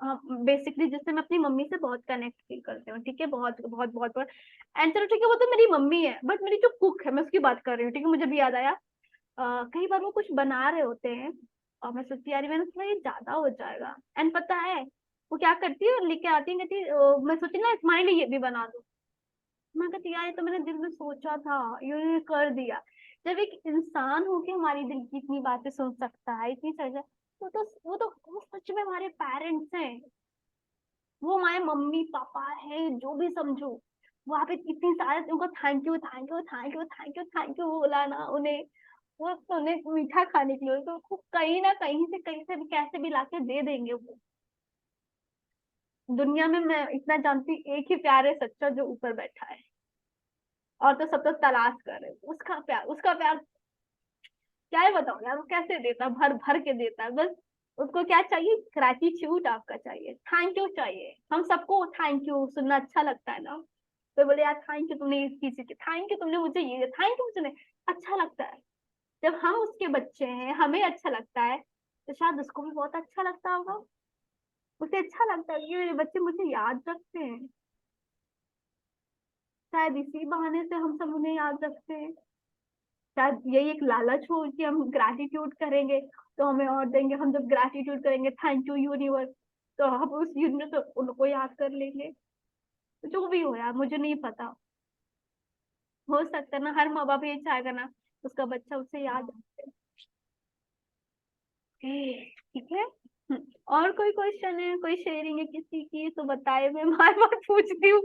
बेसिकली जिससे मैं अपनी मम्मी से बहुत कनेक्ट फील करती हूँ, ठीक है, बहुत बहुत बहुत बहुत। एंड चलो ठीक है वो तो मेरी मम्मी है, बट मेरी जो कुक है मैं उसकी बात कर रही हूँ, ठीक है, मुझे भी याद आया, कई बार वो कुछ बना रहे होते हैं और मैं सोचती यार मैंने थोड़ा ये ज्यादा हो जाएगा, एंड पता है वो क्या करती है, लेके आती है, कहती मैं सोची ना तुम्हारे लिए ये भी बना दूं। मैं कहती यार ये तो मैंने दिल में सोचा था, ये कर दिया। जब एक इंसान हो के हमारी दिल की इतनी बातें सुन सकता है, इतनी सजा, वो सच में हमारे पेरेंट्स हैं, वो हमारे मम्मी पापा है, जो भी समझो। वहां पे इतनी सारे उनको thank you thank you thank you thank you thank you बोला ना उन्हें, वो तो उन्हें मीठा खाने के लिए तो उसको कहीं ना कहीं से भी कैसे भी लाके दे देंगे वो। दुनिया में मैं इतना जानती, एक ही प्यार है सच्चा जो ऊपर बैठा है, और तो सब तो तलाश कर रहे हैं उसका प्यार क्या है बताओ यार, वो कैसे देता, भर भर के देता है। बस उसको क्या चाहिए, ग्रेटिट्यूड आपका चाहिए, थैंक यू चाहिए। हम सबको थैंक यू सुनना अच्छा लगता है ना, तो बोले यार थैंक यू तुमने इस चीज की, थैंक यू तुमने मुझे ये, थैंक यू मुझे अच्छा लगता है। जब हम उसके बच्चे हैं, हमें अच्छा लगता है, तो शायद उसको भी बहुत अच्छा लगता होगा। उसे अच्छा लगता है कि मेरे बच्चे मुझे याद रखते हैं, शायद इसी बहाने से हम सब उन्हें याद रखते हैं। शायद यही एक लालच हो कि हम ग्रैटिट्यूड करेंगे तो हमें और देंगे, हम जब ग्रैटिट्यूड करेंगे थैंक यू यूनिवर्स, तो हम उस यूनिवर्स से उनको याद कर लेंगे। जो भी हो यार मुझे नहीं पता, हो सकता है ना हर माँ बाप ये चाहेगा ना उसका बच्चा उसे याद रखे। ठीक है। और कोई क्वेश्चन है, कोई शेयरिंग है किसी की तो बताए, मैं बार बार पूछती हूँ।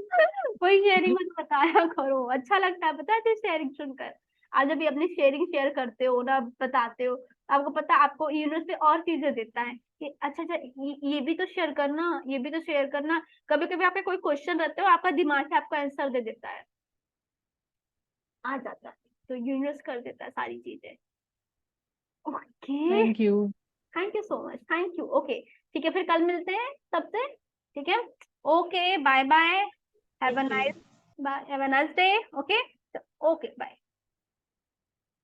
कोई शेयरिंग मत बताया करो, अच्छा लगता है पता है शेयरिंग सुनकर। आज जब भी अपनी शेयरिंग शेयर करते हो ना, बताते हो, आपको पता है आपको यूनिवर्स पे और चीजें देता है कि अच्छा अच्छा ये भी तो शेयर करना, ये भी तो शेयर करना। कभी कभी आपके कोई क्वेश्चन रहते हो, आपका दिमाग से आपको आंसर दे देता है, आ जाता है, तो यूनिवर्स कर देता है सारी चीजें। Okay, thank you. Thank you so much, thank you. Okay ठीक है, फिर कल मिलते हैं सबसे। ठीक है, okay bye bye, have a nice, bye, have a nice day. Okay, okay bye.